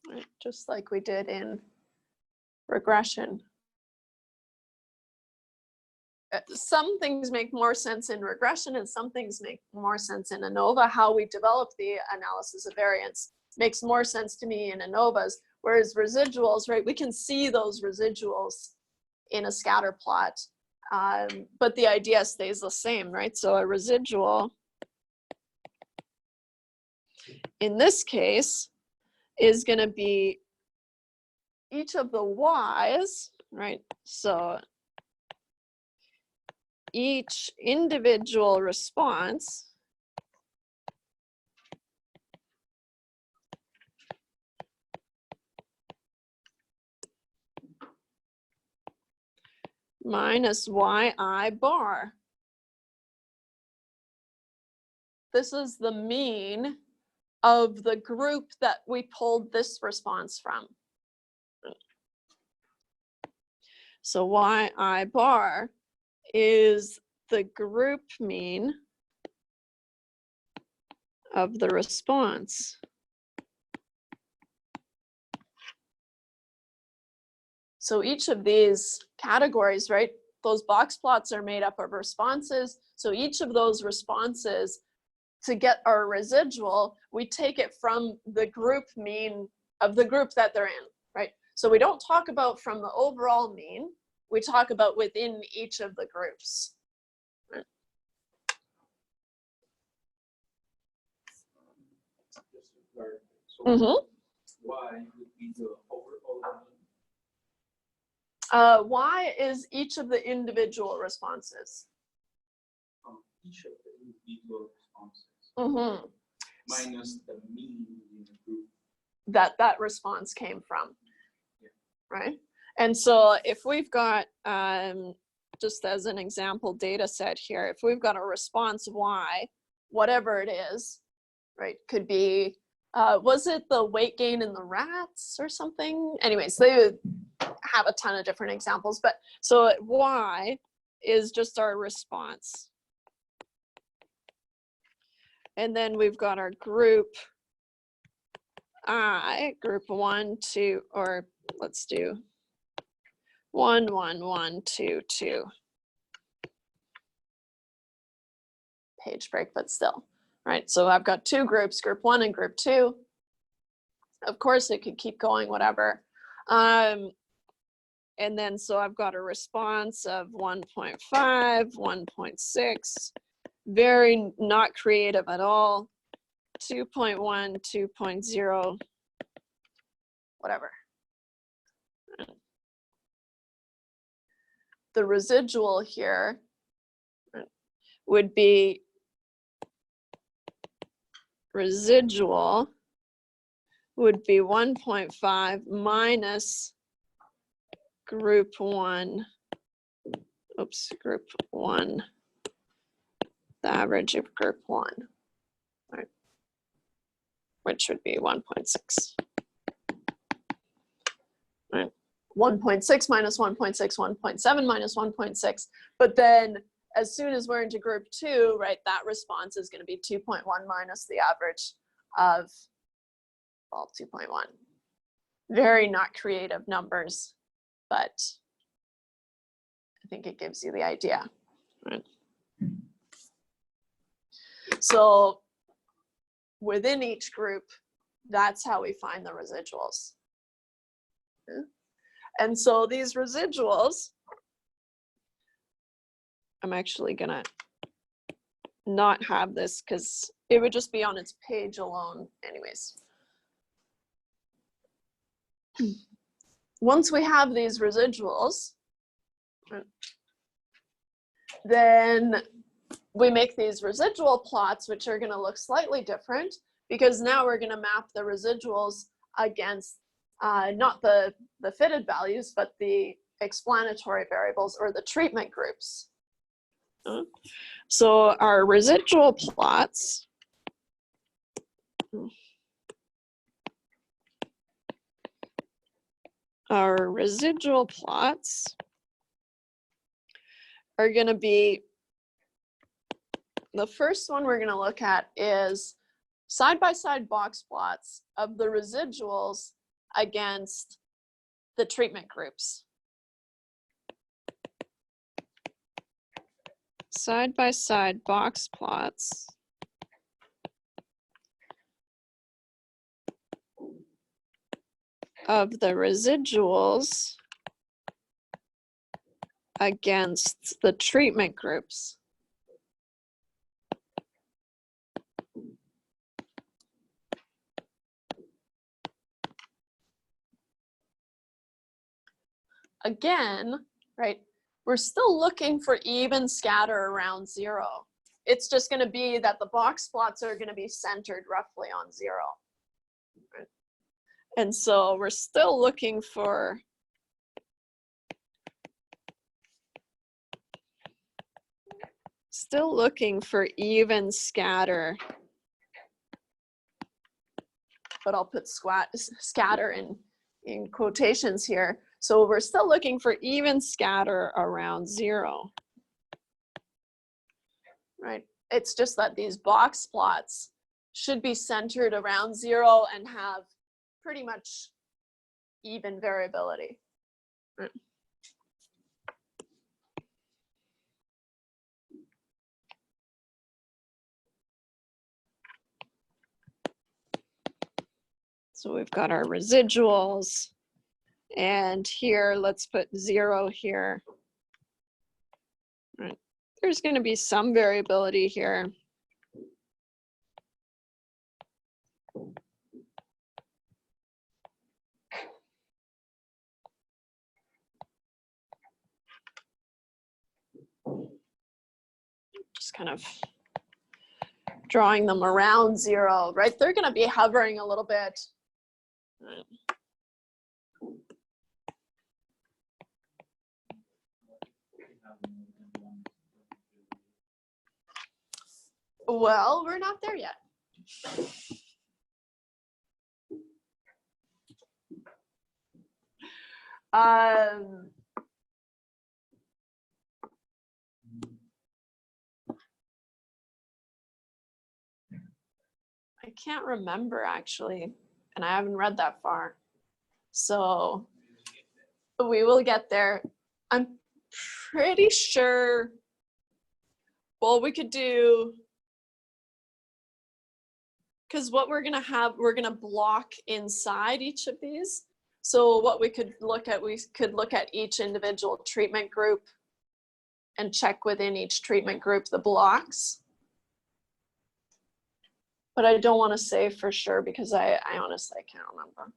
Right, just like we did in regression. Some things make more sense in regression and some things make more sense in Anova. How we develop the analysis of variance makes more sense to me in Anova's, whereas residuals, right, we can see those residuals in a scatter plot, but the idea stays the same, right? So a residual in this case is going to be each of the y's, right? So each individual response minus yi bar. This is the mean of the group that we pulled this response from. So yi bar is the group mean of the response. So each of these categories, right, those box plots are made up of responses. So each of those responses, to get our residual, we take it from the group mean of the group that they're in, right? So we don't talk about from the overall mean, we talk about within each of the groups. Right? So Y would be the overall. Y is each of the individual responses. Each of the individual responses. Minus the mean in the group. That response came from. Yeah. right? And so if we've got, just as an example data set here, if we've got a response Y, whatever it is, right, could be, was it the weight gain in the rats or something? Anyways, they would have a ton of different examples, but so Y is just our response. And then we've got our group I, group 1, 2, or let's do 1, 1, 1, 2, 2. Page break, but still, right? So I've got two groups, group 1 and group 2. Of course, it could keep going, whatever. And then so I've got a response of 1.5, 1.6, very not creative at all. 2.1, 2.0, whatever. The residual here would be residual would be 1.5 minus group 1, group 1, the average of group 1. Right. Which would be 1.6. Right. 1.6 minus 1.6, 1.7 minus 1.6. But then as soon as we're into group 2, right, that response is going to be 2.1 minus the average of, well, 2.1. Very not creative numbers, but I think it gives you the idea. Right. So within each group, that's how we find the residuals. Okay. And so these residuals, I'm actually gonna not have this because it would just be on its page alone anyways. Once we have these residuals, then we make these residual plots, which are going to look slightly different because now we're going to map the residuals against not the fitted values, but the explanatory variables or the treatment groups. So our residual plots are going to be, the first one we're going to look at is side-by-side box plots of the residuals against the treatment groups. Side-by-side box plots of the residuals against the treatment groups. Again, right, we're still looking for even scatter around 0. It's just going to be that the box plots are going to be centered roughly on 0. Right? And so we're still looking for even scatter, but I'll put scatter in quotations here. So we're still looking for even scatter around 0, right? It's just that these box plots should be centered around 0 and have pretty much even variability. Right. So we've got our residuals. And here, let's put 0 here. Right. There's going to be some variability here. Just kind of drawing them around 0, right? They're going to be hovering a little bit. Right. Well, we're not there yet. I can't remember actually, and I haven't read that far. So we will get there. I'm pretty sure, well, we could do, because what we're gonna have, we're gonna block inside each of these. So what we could look at each individual treatment group and check within each treatment group the blocks. But I don't want to say for sure because I honestly can't remember.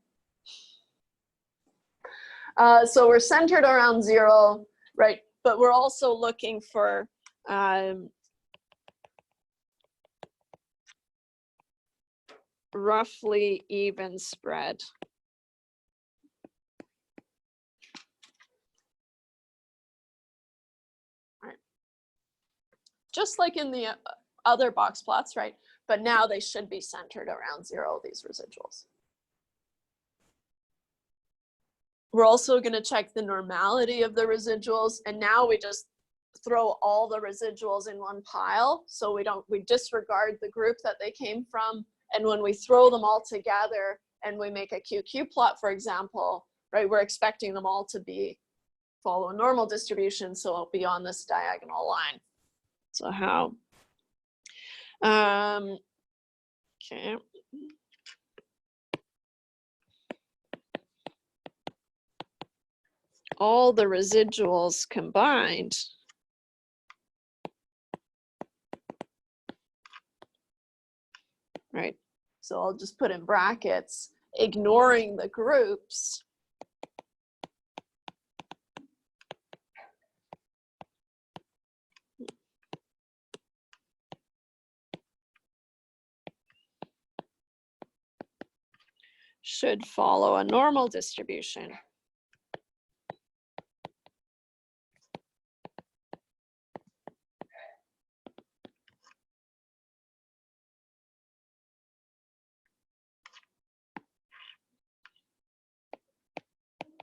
So we're centered around 0, right? But we're also looking for roughly even spread. Right. Just like in the other box plots, right? But now they should be centered around 0, these residuals. We're also going to check the normality of the residuals, and now we just throw all the residuals in one pile, so we disregard the group that they came from, and when we throw them all together and we make a QQ plot, for example, right, we're expecting them all to follow a normal distribution, so it'll be on this diagonal line. So how? Okay. All the residuals combined right? So I'll just put in brackets, ignoring the groups. Should follow a normal distribution.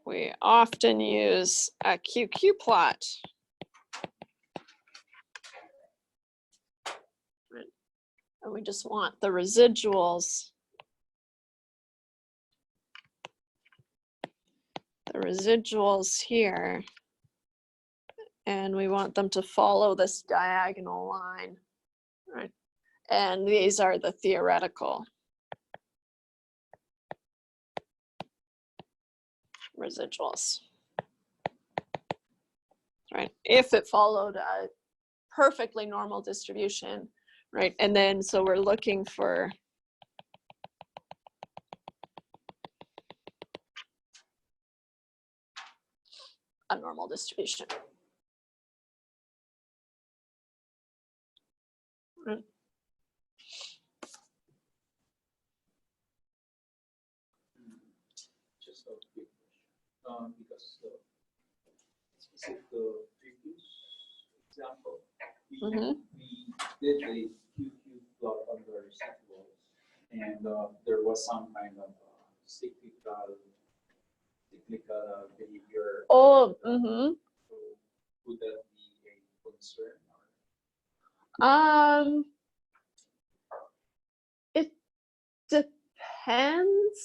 We often use a QQ plot. And we just want the residuals. The residuals here. And we want them to follow this diagonal line, right? And these are the theoretical residuals, right? If it followed a perfectly normal distribution, right? And then, so we're looking for a normal distribution. Right. Just a quick question. Because specific the previous example, we did a QQ plot on the residuals, and there was some kind of cyclical behavior. Oh, So would that be a concern? It depends.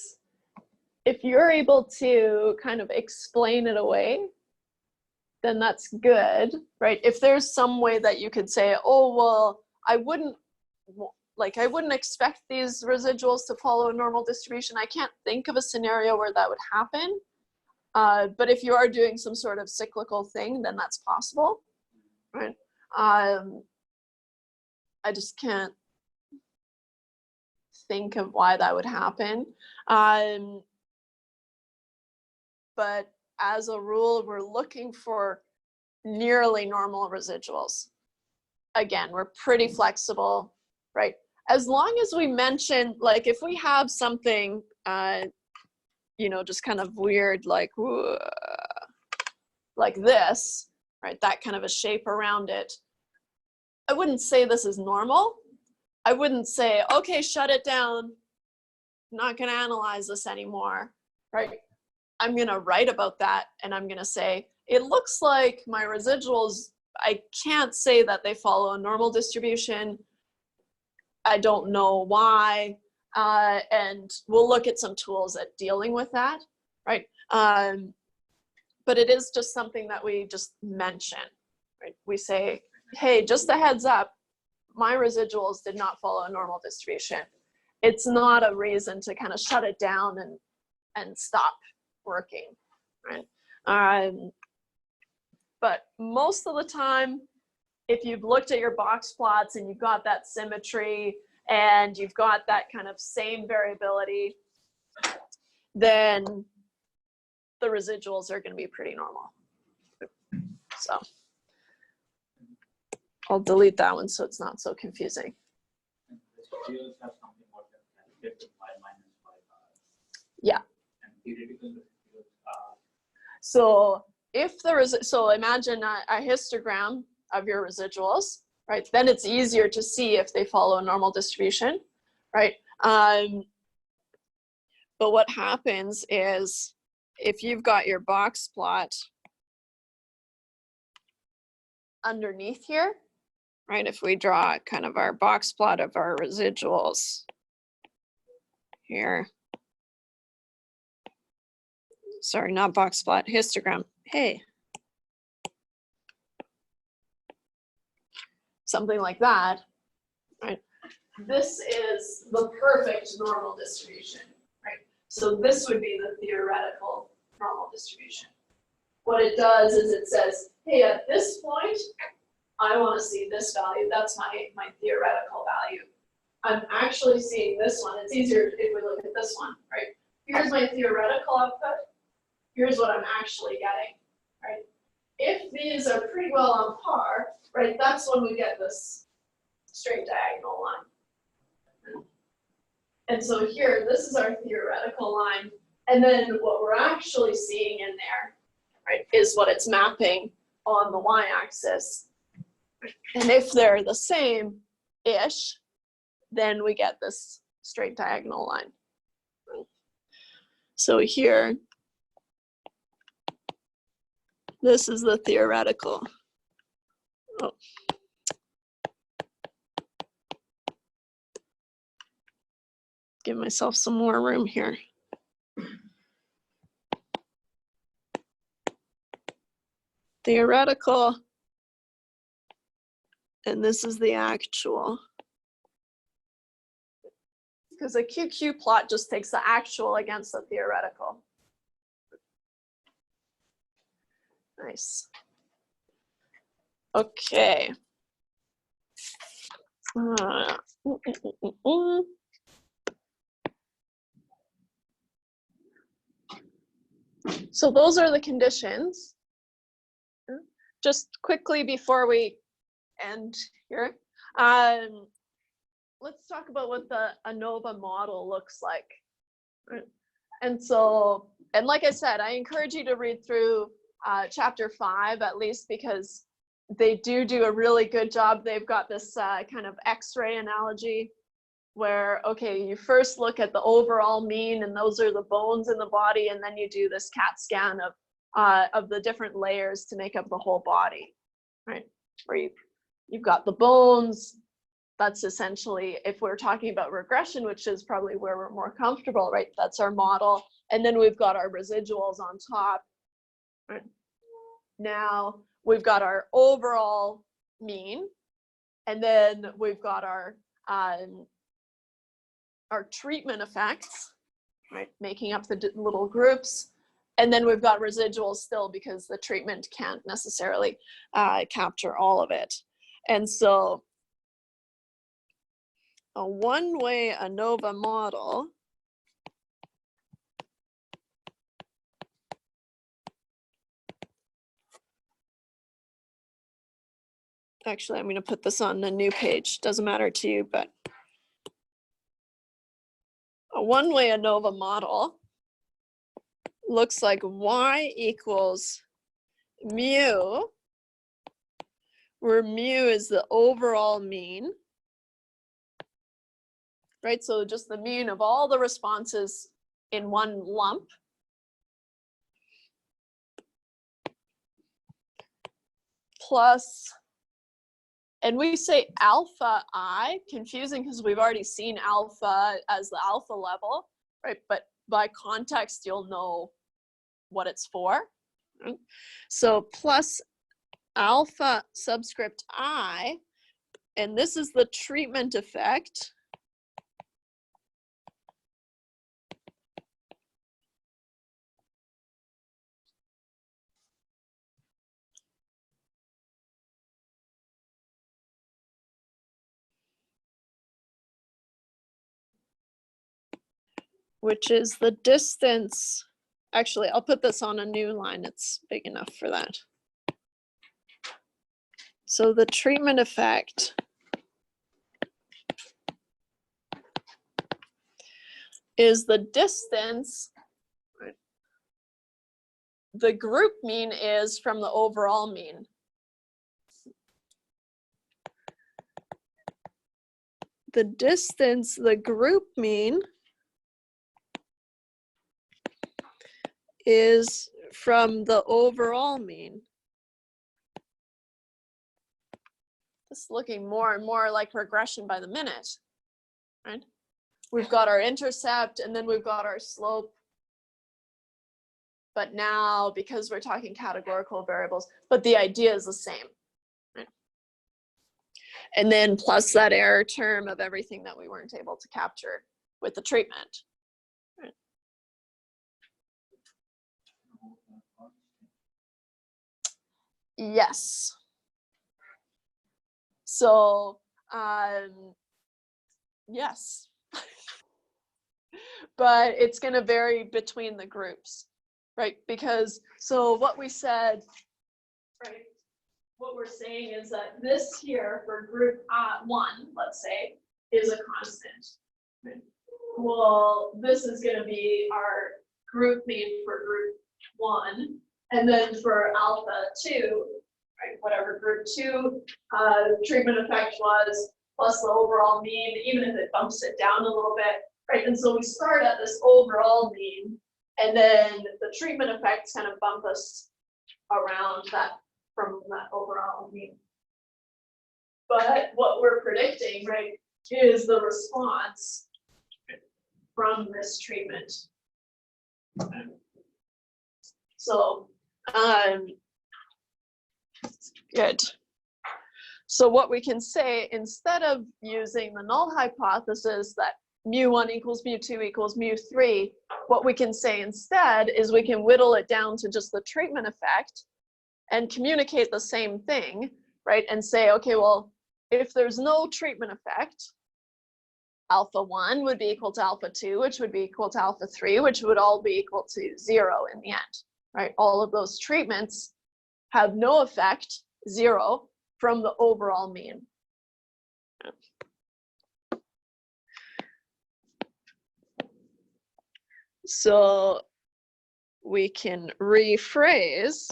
If you're able to kind of explain it away, then that's good, right? If there's some way that you could say, oh, well, I wouldn't expect these residuals to follow a normal distribution. I can't think of a scenario where that would happen. But if you are doing some sort of cyclical thing, then that's possible, right? I just can't think of why that would happen. But as a rule, we're looking for nearly normal residuals. Again, we're pretty flexible, right? As long as we mention, like if we have something, you know, just kind of weird, like this, right? That kind of a shape around it. I wouldn't say this is normal, I wouldn't say, okay, shut it down. I'm not going to analyze this anymore, right? I'm going to write about that, and I'm going to say, it looks like my residuals, I can't say that they follow a normal distribution. I don't know why. And we'll look at some tools at dealing with that, right? But it is just something that we just mention, right? We say, hey, just a heads up, my residuals did not follow a normal distribution. It's not a reason to kind of shut it down and stop working, right? But most of the time, if you've looked at your box plots and you've got that symmetry and you've got that kind of same variability, then the residuals are going to be pretty normal. So I'll delete that one so it's not so confusing. And residuals have something more than that, y minus y. Yeah. And theoretical residuals are. So if there is, so imagine a histogram of your residuals, right? Then it's easier to see if they follow a normal distribution, right? But what happens is if you've got your box plot underneath here, right? If we draw kind of our box plot of our residuals here. Sorry, not box plot, histogram. Hey. Something like that, right? This is the perfect normal distribution, right? So this would be the theoretical normal distribution. What it does is it says, hey, at this point, I want to see this value. That's my theoretical value. I'm actually seeing this one. It's easier if we look at this one, right? Here's my theoretical output. Here's what I'm actually getting, right? If these are pretty well on par, right, that's when we get this straight diagonal line. And so here, this is our theoretical line. And then what we're actually seeing in there, right, is what it's mapping on the y-axis. And if they're the same-ish, then we get this straight diagonal line. So here, this is the theoretical. Oh. Give myself some more room here. Theoretical, and this is the actual. Because a QQ plot just takes the actual against the theoretical. Nice. Okay. So those are the conditions. Just quickly before we end here, let's talk about what the Anova model looks like. And so, and like I said, I encourage you to read through chapter 5 at least, because they do a really good job. They've got this kind of X-ray analogy where, okay, you first look at the overall mean, and those are the bones in the body, and then you do this CAT scan of the different layers to make up the whole body, right? Where you've got the bones. That's essentially, if we're talking about regression, which is probably where we're more comfortable, right? That's our model. And then we've got our residuals on top. Right? Now we've got our overall mean, and then we've got our treatment effects, right? Making up the little groups. And then we've got residuals still, because the treatment can't necessarily capture all of it. And so a one-way Anova model actually, I'm going to put this on a new page. Doesn't matter to you, but a one-way Anova model looks like y equals mu, where mu is the overall mean, right? So just the mean of all the responses in one lump. Plus, and we say alpha I, confusing because we've already seen alpha as the alpha level, right? But by context, you'll know what it's for. Right? So plus alpha subscript I, and this is the treatment effect. Which is the distance. Actually, I'll put this on a new line. It's big enough for that. So the treatment effect is the distance. The group mean is from the overall mean. The distance, the group mean, is from the overall mean. This is looking more and more like regression by the minute, right? We've got our intercept and then we've got our slope. But now, because we're talking categorical variables, but the idea is the same, right? And then plus that error term of everything that we weren't able to capture with the treatment. Right? Yes. So, yes. But it's going to vary between the groups, right? Because, so what we said, right, what we're saying is that this here for group 1, let's say, is a constant. Right? Well, this is going to be our group mean for group 1. And then for alpha 2, right, whatever group 2 treatment effect was, plus the overall mean, even if it bumps it down a little bit, right? And so we start at this overall mean, and then the treatment effects kind of bump us around that from that overall mean. But what we're predicting, right, is the response from this treatment. So, good. So what we can say, instead of using the null hypothesis that mu1 equals mu2 equals mu3, what we can say instead is we can whittle it down to just the treatment effect and communicate the same thing, right? And say, okay, well, if there's no treatment effect, alpha 1 would be equal to alpha 2, which would be equal to alpha 3, which would all be equal to 0 in the end, right? All of those treatments have no effect, 0, from the overall mean. So we can rephrase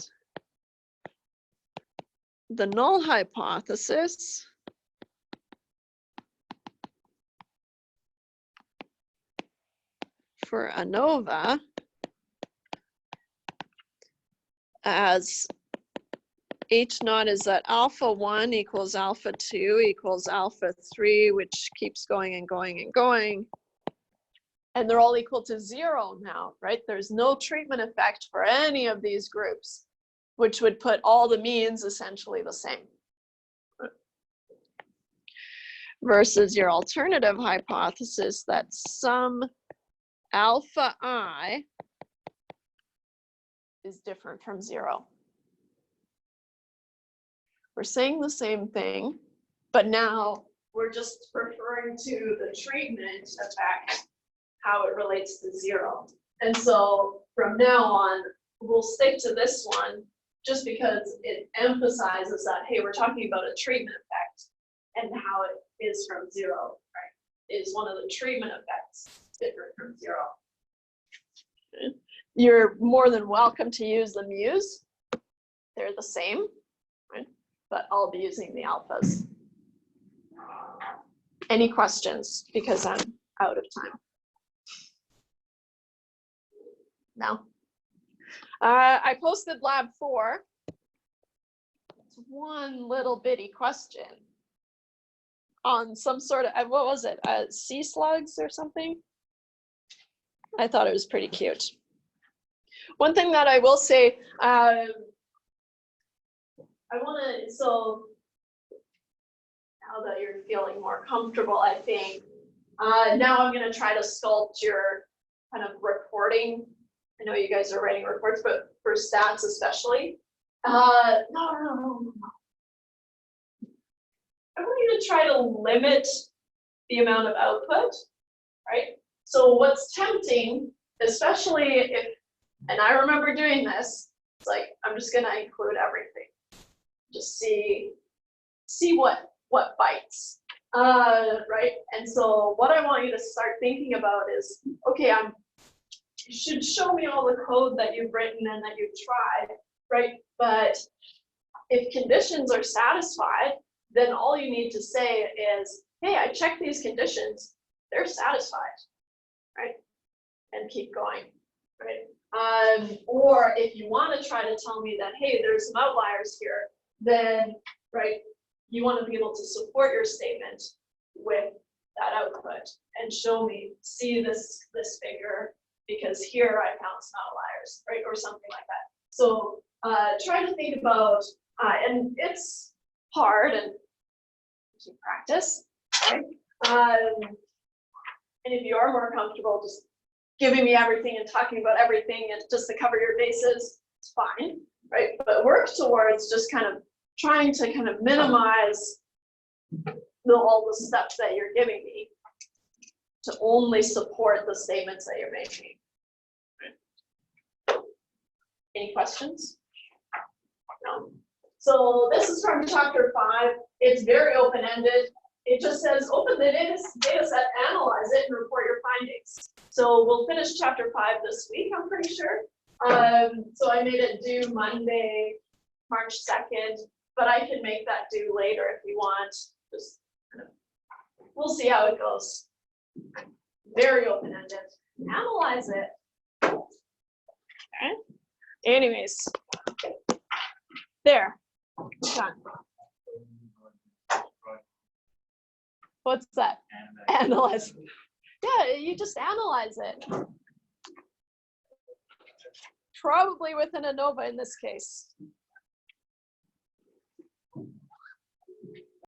the null hypothesis for ANOVA as H naught is that alpha 1 equals alpha 2 equals alpha 3, which keeps going and going and going. And they're all equal to 0 now, right? There's no treatment effect for any of these groups, which would put all the means essentially the same. Versus your alternative hypothesis that some alpha I is different from 0. We're saying the same thing, but now we're just referring to the treatment effect, how it relates to 0. And so from now on, we'll stick to this one just because it emphasizes that, hey, we're talking about a treatment effect and how it is from 0, right? Is one of the treatment effects different from 0? You're more than welcome to use the mu's. They're the same, right? But I'll be using the alphas. Any questions? Because I'm out of time. No. I posted lab 4. It's one little bitty question on some sort of, what was it? Sea slugs or something? I thought it was pretty cute. One thing that I will say, I want to, so now that you're feeling more comfortable, I think, now I'm going to try to sculpt your kind of reporting. I know you guys are writing reports, but for stats especially. No. I want you to try to limit the amount of output, right? So what's tempting, especially if, and I remember doing this, it's like, I'm just gonna include everything. Just see what bites, right? And so what I want you to start thinking about is, okay, you should show me all the code that you've written and that you've tried, right? But if conditions are satisfied, then all you need to say is, hey, I checked these conditions, they're satisfied, right? And keep going, right? Or if you want to try to tell me that, hey, there's some outliers here, then, right, you want to be able to support your statement with that output and show me, see this figure, because here I found some outliers, right, or something like that. So try to think about, and it's hard and to practice, right? And if you are more comfortable just giving me everything and talking about everything and just to cover your bases, it's fine, right? But work towards just kind of trying to kind of minimize all the steps that you're giving me to only support the statements that you're making. Any questions? No. So this is from chapter 5. It's very open-ended. It just says, open the data set, analyze it, and report your findings. So we'll finish chapter 5 this week, I'm pretty sure. So I made it due Monday, March 2nd, but I can make that due later if you want. Just kind of, we'll see how it goes. Very open-ended. Analyze it. Okay. Anyways, there. Done. What's that? Analyze. Yeah, you just analyze it. Probably with an Anova in this case.